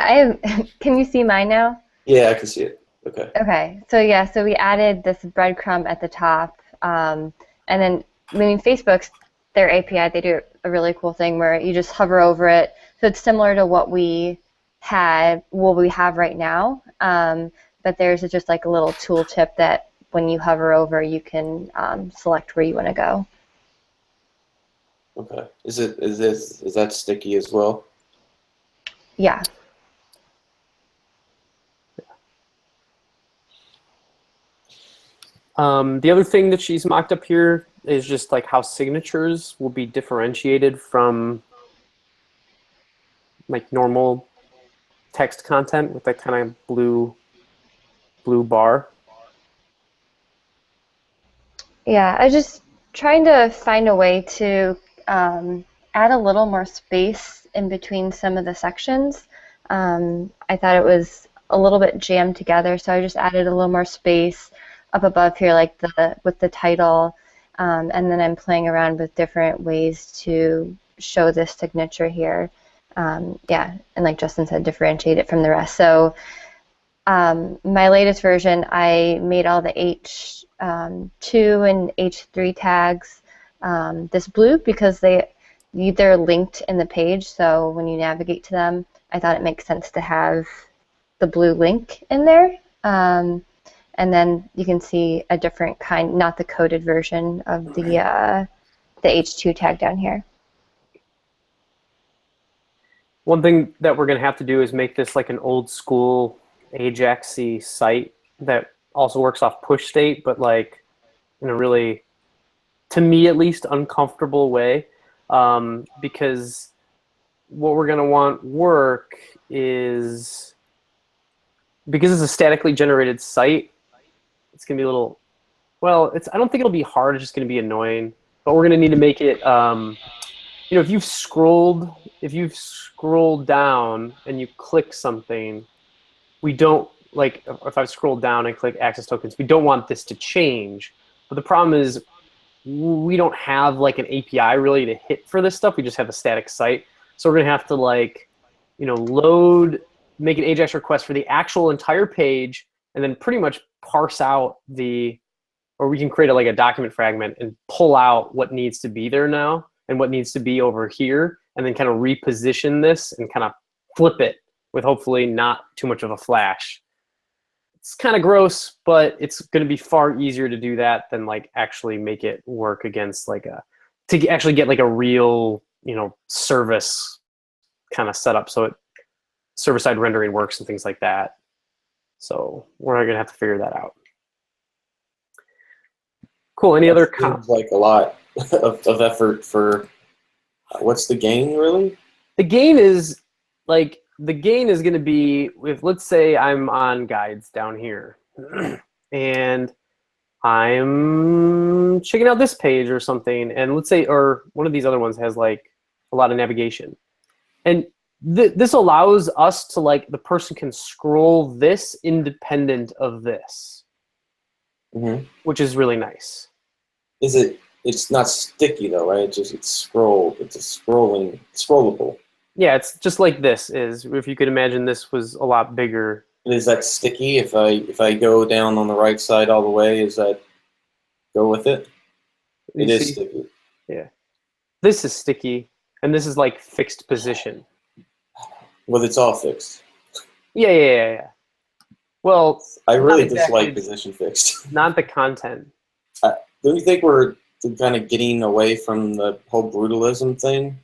Can you see mine now? Yeah, I can see it. Okay. Okay, so yeah, so we added this breadcrumb at the top, and then I mean Facebook's their API, they do a really cool thing where you just hover over it. So it's similar to what we have right now, but there's just like a little tooltip that when you hover over, you can select where you want to go. Okay. Is that sticky as well? Yeah. The other thing that she's mocked up here is just like how signatures will be differentiated from like normal text content with that kind of blue bar. Yeah, I just trying to find a way to add a little more space in between some of the sections. I thought it was a little bit jammed together, so I just added a little more space up above here, like with the title, and then I'm playing around with different ways to show this signature here. Yeah, and like Justin said, differentiate it from the rest. So my latest version, I made all the H2 and H3 tags this blue because they're linked in the page. So when you navigate to them, I thought it makes sense to have the blue link in there. And then you can see a different kind, not the coded version of the H2 tag down here. One thing that we're going to have to do is make this like an old school Ajax-y site that also works off push state, but like in a really, to me at least, uncomfortable way. Because what we're going to want work is, because it's a statically generated site, it's going to be a little, well, I don't think it'll be hard, it's just going to be annoying. But we're going to need to make it, you know, if you've scrolled down and you click something, we don't, like, if I scroll down and click access tokens, we don't want this to change. But the problem is we don't have like an API really to hit for this stuff. We just have a static site. So we're going to have to like, you know, make an AJAX request for the actual entire page and then pretty much parse out or we can create like a document fragment and pull out what needs to be there now and what needs to be over here, and then kind of reposition this and kind of flip it with hopefully not too much of a flash. It's kind of gross, but it's going to be far easier to do that than like actually make it work against like to actually get like a real, you know, service kind of setup so server-side rendering works and things like that. So we're going to have to figure that out. Cool. Any other comments? Like a lot of effort for what's the gain really? The gain is going to be with, let's say I'm on guides down here and I'm checking out this page or something, and let's say, or one of these other ones has like a lot of navigation, and this allows us to, like, the person can scroll this independent of this, which is really nice. It's not sticky though, right? It's scrollable. Yeah, it's just like this is. If you could imagine this was a lot bigger. Is that sticky? If I go down on the right side all the way, is that go with it? It is sticky. Yeah. This is sticky, and this is like fixed position. Well, it's all fixed. Yeah. Well, I really dislike position fixed. Not the content. Don't you think we're kind of getting away from the whole brutalism thing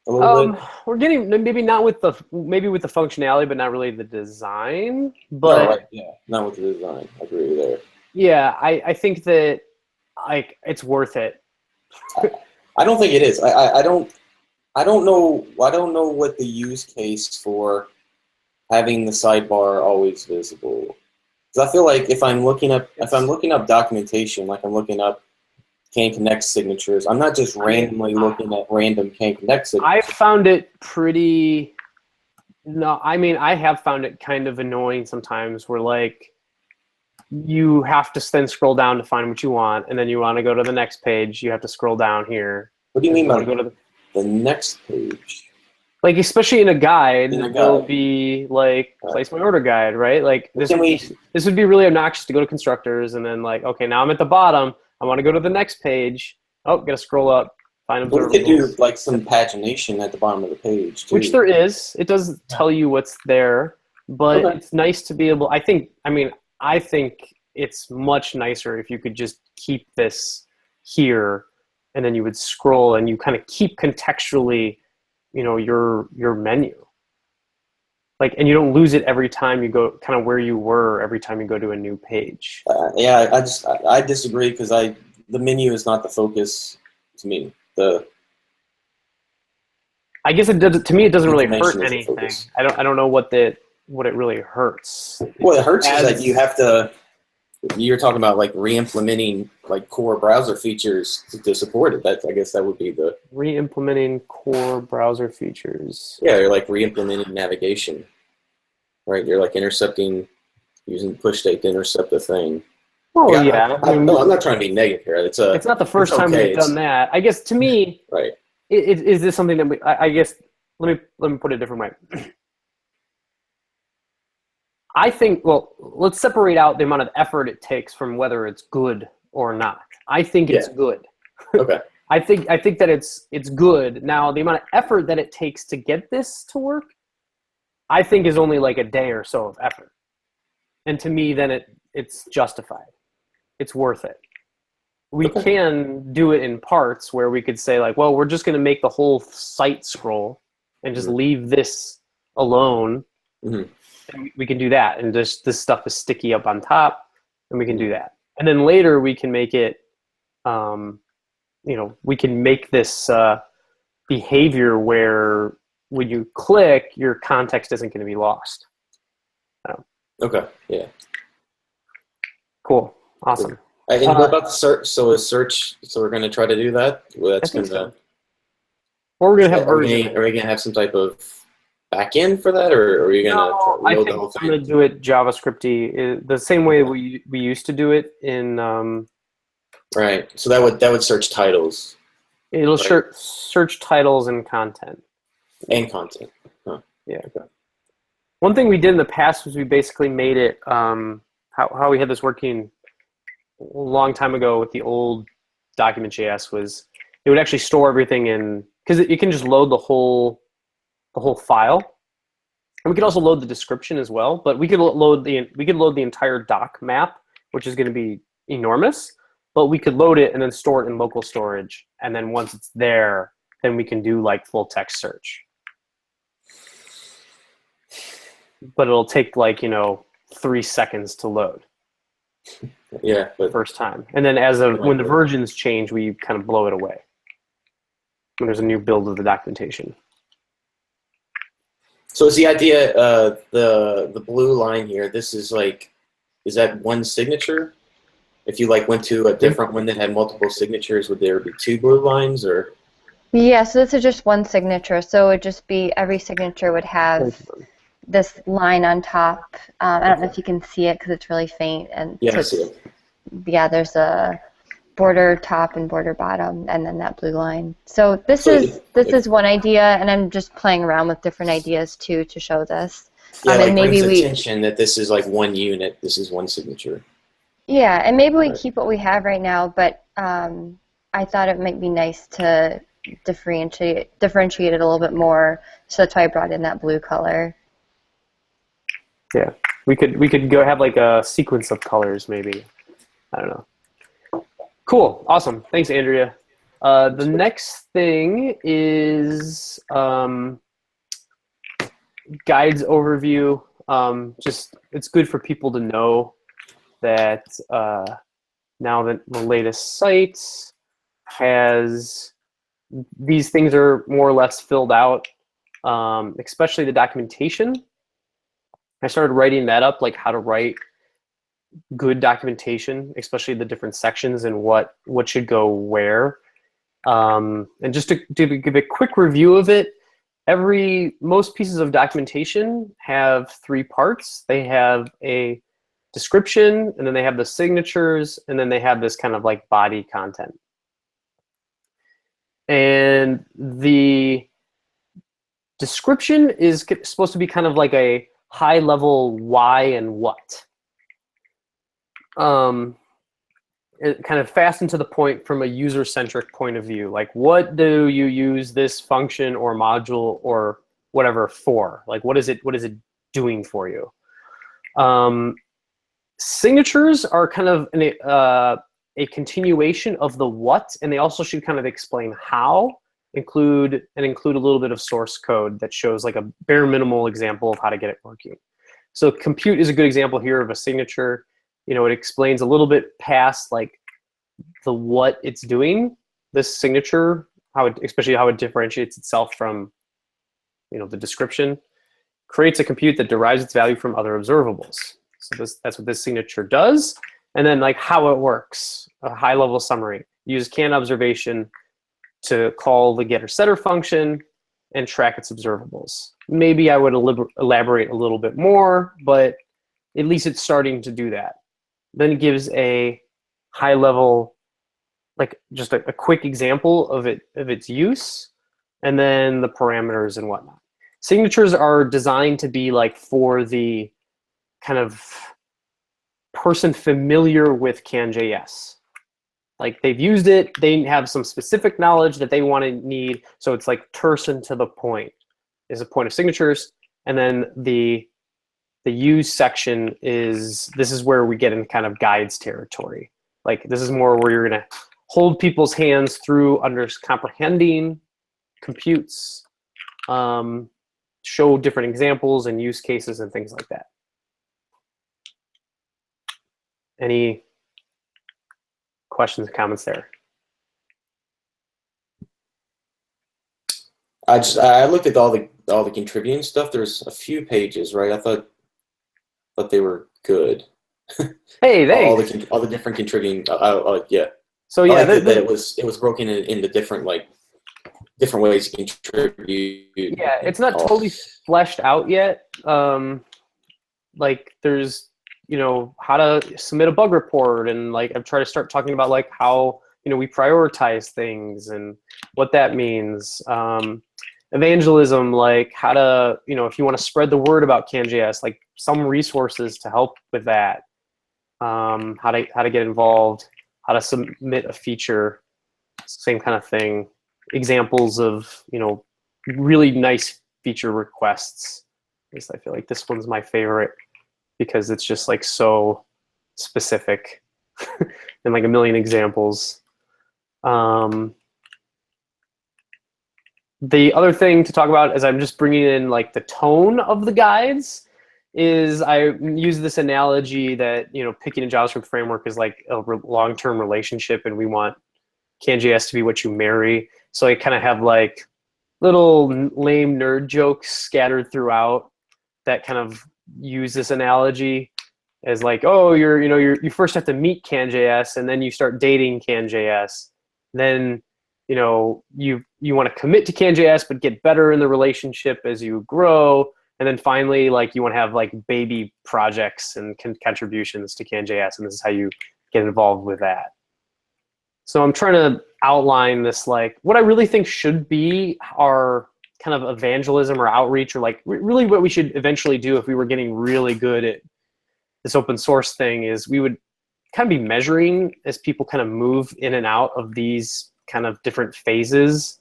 a little bit? We're getting maybe with the functionality, but not really the design. But no, right, yeah, not with the design. I agree with you there. Yeah, I think that like it's worth it. I don't think it is. I don't know what the use case for having the sidebar always visible. Because I feel like if I'm looking up documentation, like I'm looking up Can Connect signatures, I'm not just randomly looking at random Can Connect signatures. I found it pretty. No, I mean I have found it kind of annoying sometimes. Where like you have to then scroll down to find what you want, and then you want to go to the next page. You have to scroll down here. What do you mean by go to the next page? Like, especially in a guide, In a there'll guide. be like place my order guide, right? Like this Can we- this would be really obnoxious to go to constructors and then like, okay, now I'm at the bottom. I want to go to the next page. Oh, gotta scroll up, find We could do observables. like some pagination at the bottom of the page too. Which there is. It does tell you what's there, but Okay. it's nice to be able. I think it's much nicer if you could just keep this here, and then you would scroll and you kind of keep contextually, your menu. Like, and you don't lose it every time you go, kind of where you were every time you go to a new page. Yeah, I disagree because the menu is not the focus to me. I guess it does. To me, it doesn't really Information hurt is the anything. focus. I don't know what it really hurts. What it hurts is As- that you have to. You're talking about like re-implementing like core browser features to support it. I guess that would be the re-implementing core browser features. yeah. You're like re-implementing navigation, right? You're like intercepting using push state to intercept the thing. Oh Like, yeah. No, I'm not trying to be negative here. It's not the first time okay. we've done that. I guess to me, right. is this something that I guess let me put it a different way. I think, well, let's separate out the amount of effort it takes from whether it's good or not. I think it's good. Okay. I think that it's good. Now, the amount of effort that it takes to get this to work, I think is only like a day or so of effort. And to me, then it's justified. It's worth it. We can do it in parts where we could say like, well, we're just going to make the whole site scroll and just leave this alone. Mm-hmm. And we can do that. And just this stuff is sticky up on top, and we can do that. And then later we can make it, we can make this behavior where when you click, your context isn't going to be lost. Okay. Yeah. Cool. Awesome. And what about the search? So a search. So we're going to try to do that. Well, that's going to. Or we're going to have Are we going to have some type of backend for that, or are you going to I load think the whole I'm going to thing? do it JavaScripty, the same way we used to do it in. Right. So that would search titles. It'll Right. search titles and content. And content. Huh. Yeah. One thing we did in the past was we basically made it how we had this working a long time ago with the old DocumentJS was it would actually store everything in because you can just load the whole file, and we could also load the description as well. But we could load the entire doc map, which is going to be enormous. But we could load it and then store it in local storage, and then once it's there, then we can do like full text search. But it'll take like 3 seconds to load. Yeah, but First time, and then when the versions change, we kind of blow it away when there's a new build of the documentation. so is the idea the blue line here? This is that one signature? If you went to a different one that had multiple signatures, would there be 2 blue lines or? Yeah, so this is just one signature. So it would just be every signature would have this line on top. I don't know if you can see it because it's really faint. And Yeah, so I see it. yeah, there's a border top and border bottom, and then that blue line. So this is one idea, and I'm just playing around with different ideas too to show this. Yeah, and maybe brings we attention that this is one unit. This is one signature. yeah, and maybe we Right. keep what we have right now, but I thought it might be nice to differentiate it a little bit more. So that's why I brought in that blue color. Yeah, we could go have like a sequence of colors maybe. I don't know. Cool, awesome. Thanks, Andrea. The next thing is guides overview. Just it's good for people to know that now that the latest site has these things are more or less filled out, especially the documentation. I started writing that up, like how to write good documentation, especially the different sections and what should go where. And just to give a quick review of it, most pieces of documentation have 3 parts. They have a description, and then they have the signatures, and then they have this kind of like body content. And the description is supposed to be kind of like a high-level why and what. Kind of fast and to the point from a user-centric point of view. Like, what do you use this function or module or whatever for? Like, what is it doing for you? Signatures are kind of a continuation of the what, and they also should kind of explain how, include a little bit of source code that shows like a bare minimal example of how to get it working. So compute is a good example here of a signature. You know, it explains a little bit past like the what it's doing, this signature, especially how it differentiates itself from, you know, the description, creates a compute that derives its value from other observables. So that's what this signature does. And then like how it works, a high level summary. Use can observation to call the getter setter function and track its observables. Maybe I would elaborate a little bit more, but at least it's starting to do that. Then it gives a high level, like just a quick example of its use, and then the parameters and whatnot. Signatures are designed to be like for the kind of person familiar with CanJS. Like they've used it, they have some specific knowledge that they want to need, so it's like terse and to the point is a point of signatures, and then the use section is, this is where we get in kind of guides territory. Like this is more where you're gonna hold people's hands through comprehending computes, show different examples and use cases and things like that. Any questions, comments there? I looked at all the contributing stuff. There's a few pages, right? I thought they were good. Hey, thanks. all the different contributing. Yeah. So yeah, that it was broken into different ways you contribute. Yeah, it's not totally fleshed out yet. Like there's, you know, how to submit a bug report, and like I've tried to start talking about like how, you know, we prioritize things and what that means. Evangelism, like how to, you know, if you want to spread the word about CanJS, like some resources to help with that. How to get involved, how to submit a feature, same kind of thing. Examples of, you know, really nice feature requests. At least I feel like this one's my favorite because it's just like so specific and like a million examples. The other thing to talk about is I'm just bringing in like the tone of the guides. Is I use this analogy that, you know, picking a JavaScript framework is like a long-term relationship, and we want CanJS to be what you marry. So I kind of have like little lame nerd jokes scattered throughout that kind of use this analogy as like, oh, you first have to meet CanJS, and then you start dating CanJS. Then, you know, you want to commit to CanJS but get better in the relationship as you grow. And then finally, like, you want to have like baby projects and contributions to CanJS, and this is how you get involved with that. So I'm trying to outline this, like, what I really think should be our kind of evangelism or outreach, or like really what we should eventually do if we were getting really good at this open source thing, is we would kind of be measuring as people kind of move in and out of these kind of different phases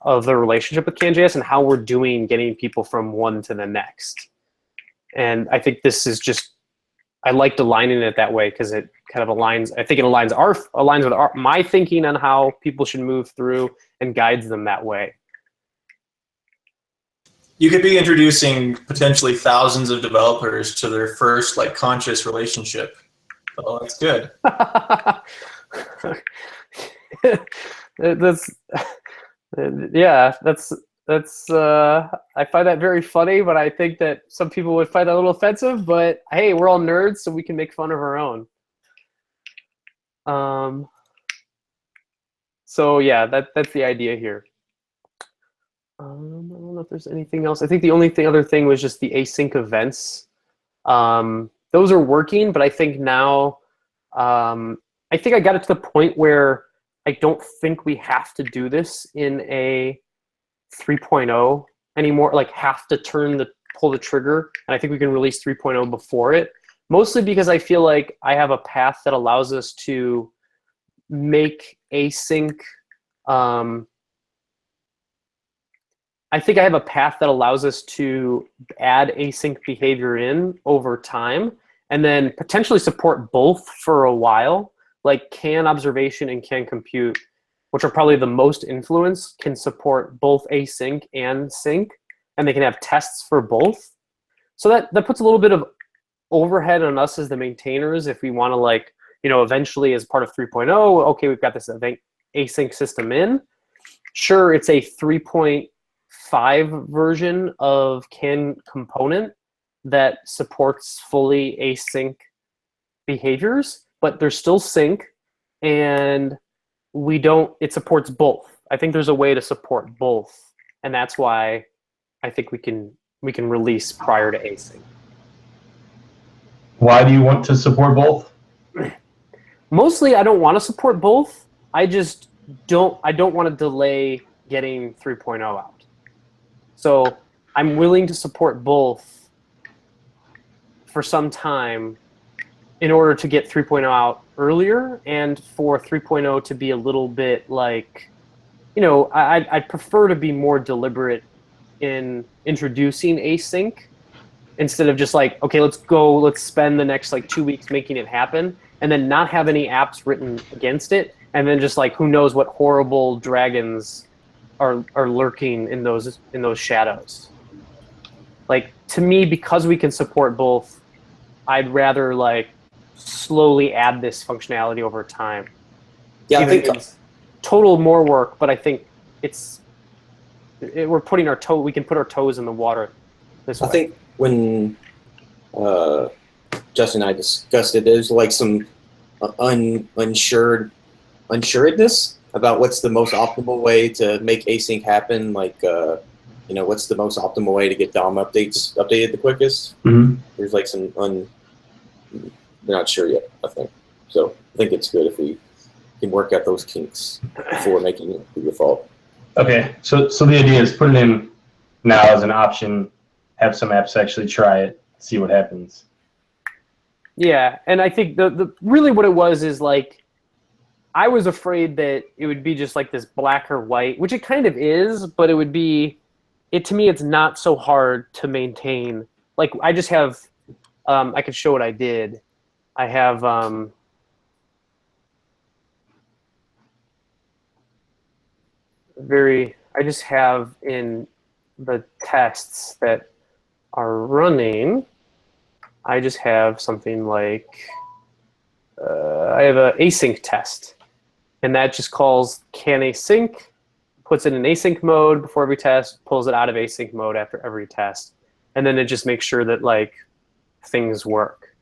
of the relationship with CanJS and how we're doing getting people from one to the next. And I think this is just, I liked aligning it that way because it kind of aligns, I think it aligns with my thinking on how people should move through and guides them that way. You could be introducing potentially thousands of developers to their first like conscious relationship. Oh, that's good. I find that very funny, but I think that some people would find that a little offensive, but hey, we're all nerds, so we can make fun of our own. So yeah, that's the idea here. I don't know if there's anything else. I think the only other thing was just the async events. Those are working, but I think now, I think I got it to the point where I don't think we have to do this in a 3.0 anymore, like have to pull the trigger, and I think we can release 3.0 before it. Mostly because I feel like I have a path that allows us to make async. I think I have a path that allows us to add async behavior in over time, and then potentially support both for a while. Like can observation and can compute, which are probably the most influence, can support both async and sync, and they can have tests for both. So that puts a little bit of overhead on us as the maintainers if we want to, like, you know, eventually as part of 3.0, okay, we've got this async system in. Sure, it's a 3.5 version of can component that supports fully async behaviors, but there's still sync, and it supports both. I think there's a way to support both, and that's why I think we can release prior to async. Why do you want to support both? Mostly, I don't want to support both. I don't want to delay getting 3.0 out. So I'm willing to support both for some time in order to get 3.0 out earlier, and for 3.0 to be a little bit like, you know, I'd prefer to be more deliberate in introducing async instead of just like, okay, let's spend the next like 2 weeks making it happen, and then not have any apps written against it, and then just like who knows what horrible dragons are lurking in those shadows. Like, to me, because we can support both, I'd rather like slowly add this functionality over time. Yeah, I think it's total more work, but I think we're putting we can put our toes in the water this way. I think when Justin and I discussed it, there's like some unsuredness about what's the most optimal way to make async happen. Like, you know, what's the most optimal way to get DOM updates updated the quickest? Mm-hmm. There's like some we're not sure yet, I think. So I think it's good if we can work out those kinks before making it the default. Okay, so the idea is put it in now as an option, have some apps actually try it, see what happens. Yeah, and I think the really what it was is like, I was afraid that it would be just like this black or white, which it kind of is, but it would be, to me, it's not so hard to maintain. Like, I just have, I could show what I did. I have, I just have in the tests that are running, I just have something like, I have an async test, and that just calls can async, puts it in async mode before every test, pulls it out of async mode after every test, and then it just makes sure that like things work.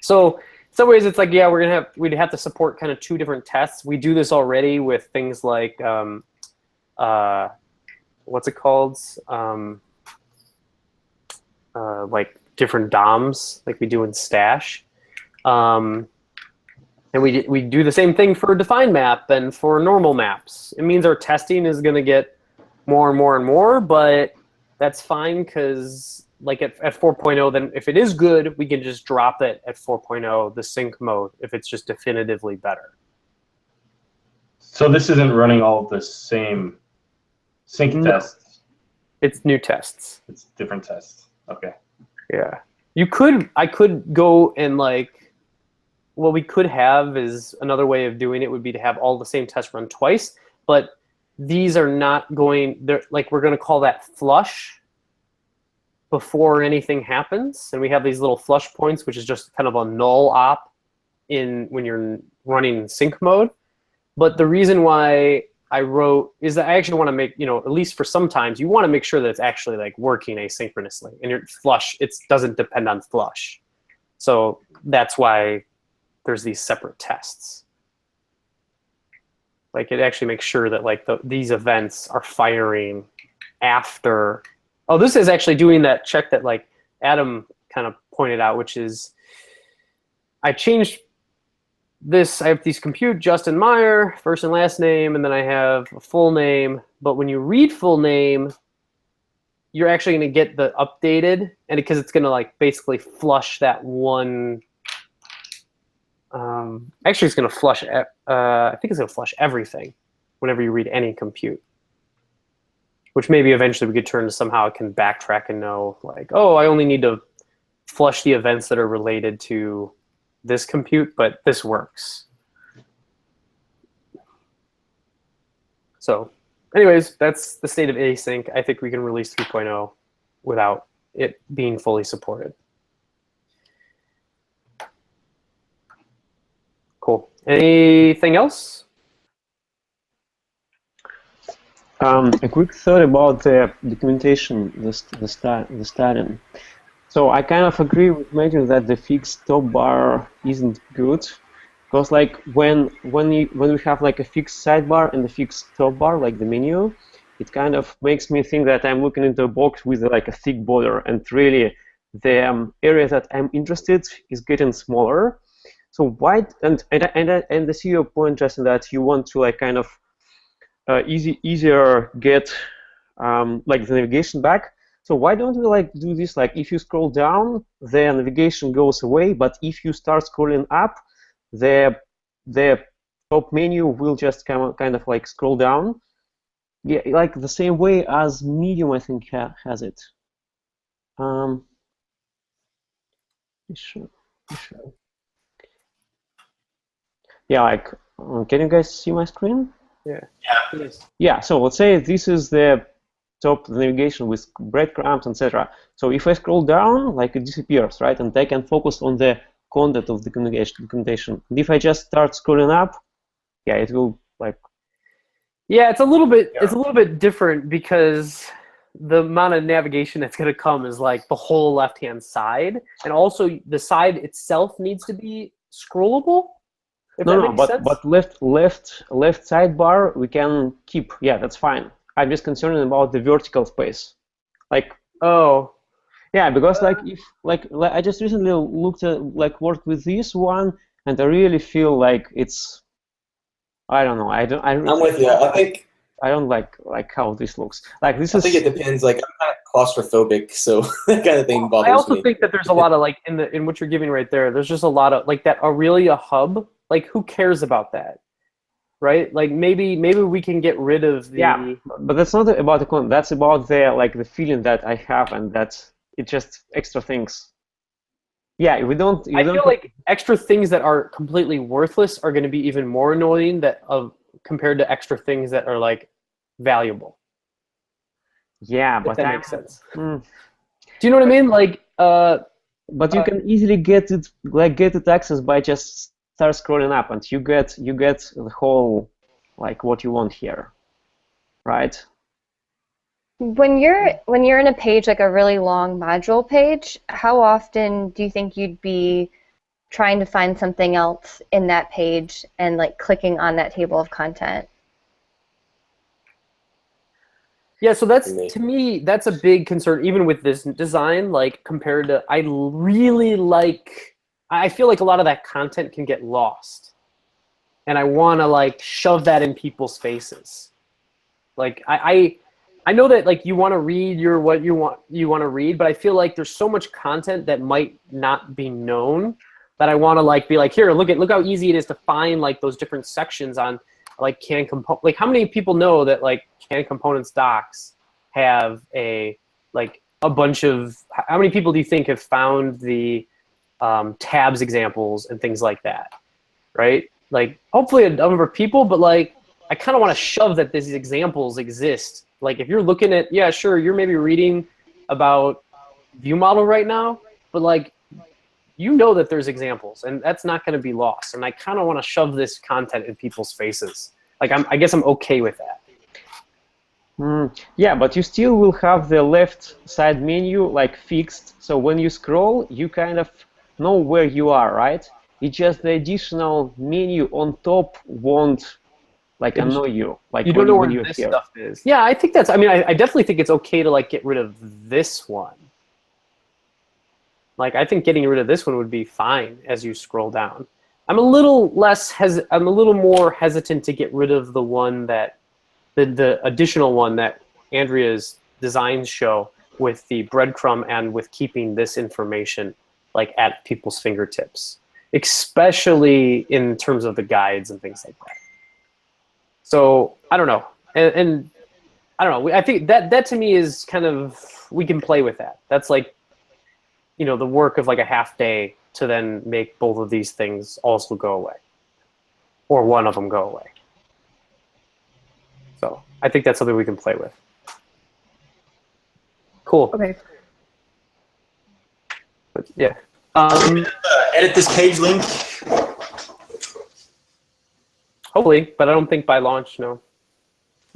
So in some ways it's like, yeah, we'd have to support kind of two different tests. We do this already with things like what's it called? Like different DOMs, like we do in Stash. And we do the same thing for define map and for normal maps. It means our testing is going to get more and more and more, but that's fine, because like at 4.0, then if it is good, we can just drop it at 4.0, the sync mode, if it's just definitively better. So this isn't running all of the same sync tests? It's new tests. It's different tests. Okay. Yeah. I could go and like, what we could have is another way of doing it would be to have all the same tests run twice, but these are not going, like, we're going to call that flush before anything happens. And we have these little flush points, which is just kind of a null op when you're running in sync mode. But the reason why I wrote is that I actually want to make, you know, at least for some times, you want to make sure that it's actually like working asynchronously. And your flush, it doesn't depend on flush. So that's why there's these separate tests. Like, it actually makes sure that like these events are firing after. Oh, this is actually doing that check that like Adam kind of pointed out, which is I changed this. I have these compute Justin Meyer, first and last name, and then I have a full name. But when you read full name, you're actually going to get the updated, and because it's going to like basically flush that one. Actually, it's going to flush. I think it's going to flush everything whenever you read any compute. Which maybe eventually we could turn to somehow it can backtrack and know, like, oh, I only need to flush the events that are related to this compute, but this works. So anyways, that's the state of async. I think we can release 3.0 without it being fully supported. Cool. Anything else? A quick thought about the documentation, the styling. So I kind of agree with Matthew that the fixed top bar isn't good, because like when we have like a fixed sidebar and a fixed top bar, like the menu, it kind of makes me think that I'm looking into a box with like a thick border, and really the area that I'm interested is getting smaller. So why? And I see your point, Justin, that you want to like kind of easier get like the navigation back. So why don't we like do this? Like if you scroll down, the navigation goes away, but if you start scrolling up, the top menu will just kind of like scroll down. Yeah, like the same way as Medium, I think has it. Sure. Yeah, like can you guys see my screen? Yeah. Yeah. Yeah, so let's say this is the top navigation with breadcrumbs, etc. So if I scroll down, like it disappears, right? And I can focus on the content of the documentation. And if I just start scrolling up, yeah, it will like. Yeah, it's a little bit different because the amount of navigation that's going to come is like the whole left-hand side, and also the side itself needs to be scrollable. But left sidebar we can keep. Yeah, that's fine. I'm just concerned about the vertical space. Like, oh, yeah, because like if like I just recently worked with this one, and I really feel like it's. I don't know. I'm with you. I don't like how this looks. Like this I think it depends. Like I'm kind of claustrophobic, so that kind of thing bothers me. I also think that there's a lot of like in what you're giving right there. There's just a lot of like that Aurelia hub. Like who cares about that, right? Like maybe we can get rid of the. Yeah, but that's not about the content. That's about the feeling that I have, and that's it's just extra things. Yeah, we don't. I feel like extra things that are completely worthless are going to be even more annoying compared to extra things that are like valuable. Yeah, if but that makes sense. Mm. Do you know what I mean? Like, but you can easily get it access by just start scrolling up, and you get the whole like what you want here, right? When you're in a page like a really long module page, how often do you think you'd be trying to find something else in that page and like clicking on that table of content? Yeah, so that's to me that's a big concern even with this design. Like compared to, I feel like a lot of that content can get lost, and I want to like shove that in people's faces. Like I know that like you want to read what you want to read, but I feel like there's so much content that might not be known that I want to like be like, here, look how easy it is to find like those different sections on like can component. Like how many people know that like can components docs have a bunch of, how many people do you think have found the tabs examples and things like that, right? Like hopefully a number of people, but like I kind of want to shove that these examples exist. Like if you're looking at, yeah, sure, you're maybe reading about view model right now, but like you know that there's examples, and that's not going to be lost. And I kind of want to shove this content in people's faces. Like I guess I'm okay with that. Yeah, but you still will have the left side menu like fixed. So when you scroll, you kind of know where you are, right? It's just the additional menu on top won't like annoy you. Like you don't know where this stuff is. Yeah, I think that's. I mean, I definitely think it's okay to like get rid of this one. Like I think getting rid of this one would be fine as you scroll down. I'm a little more hesitant to get rid of the one that the additional one that Andrea's designs show, with the breadcrumb and with keeping this information like at people's fingertips, especially in terms of the guides and things like that. So I don't know, and I don't know. I think that to me is kind of, we can play with that. That's like, you know, the work of like a half day to then make both of these things also go away, or one of them go away. So I think that's something we can play with. Cool. Okay. But yeah. Edit this page link. Hopefully, but I don't think by launch, no.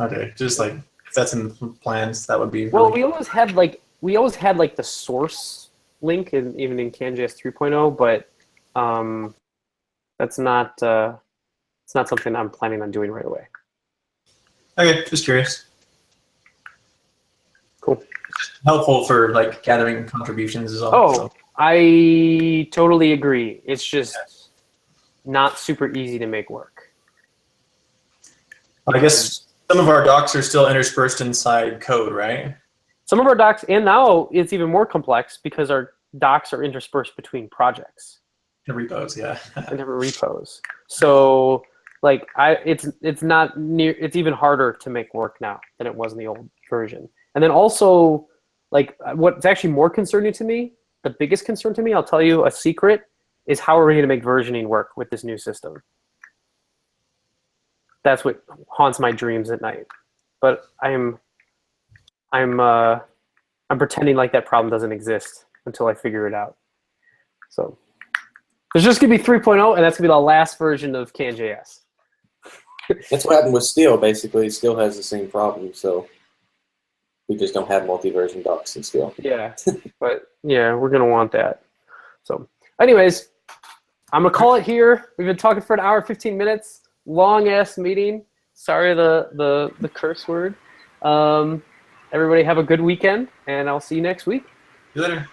Okay, just like if that's in plans, that would be. Really Well, we always had like the source link, even in CanJS 3.0, but that's not it's not something I'm planning on doing right away. Okay, just curious. Cool. Helpful for like gathering contributions as well. Oh, so. I totally agree. It's just not super easy to make work. I guess some of our docs are still interspersed inside code, right? Some of our docs, and now it's even more complex because our docs are interspersed between projects. In repos, yeah. And different repos. So like it's not near, it's even harder to make work now than it was in the old version. And then also, like, what's actually more concerning to me, the biggest concern to me, I'll tell you a secret, is how are we going to make versioning work with this new system? That's what haunts my dreams at night. But I'm pretending like that problem doesn't exist until I figure it out. So there's just going to be 3.0, and that's going to be the last version of CanJS. That's what happened with Steel, basically. Steel has the same problem, so we just don't have multi-version docs in Steel. Yeah, but yeah, we're going to want that. So anyways, I'm going to call it here. We've been talking for an hour, 15 minutes. Long-ass meeting. Sorry the curse word. Everybody have a good weekend, and I'll see you next week. See you later.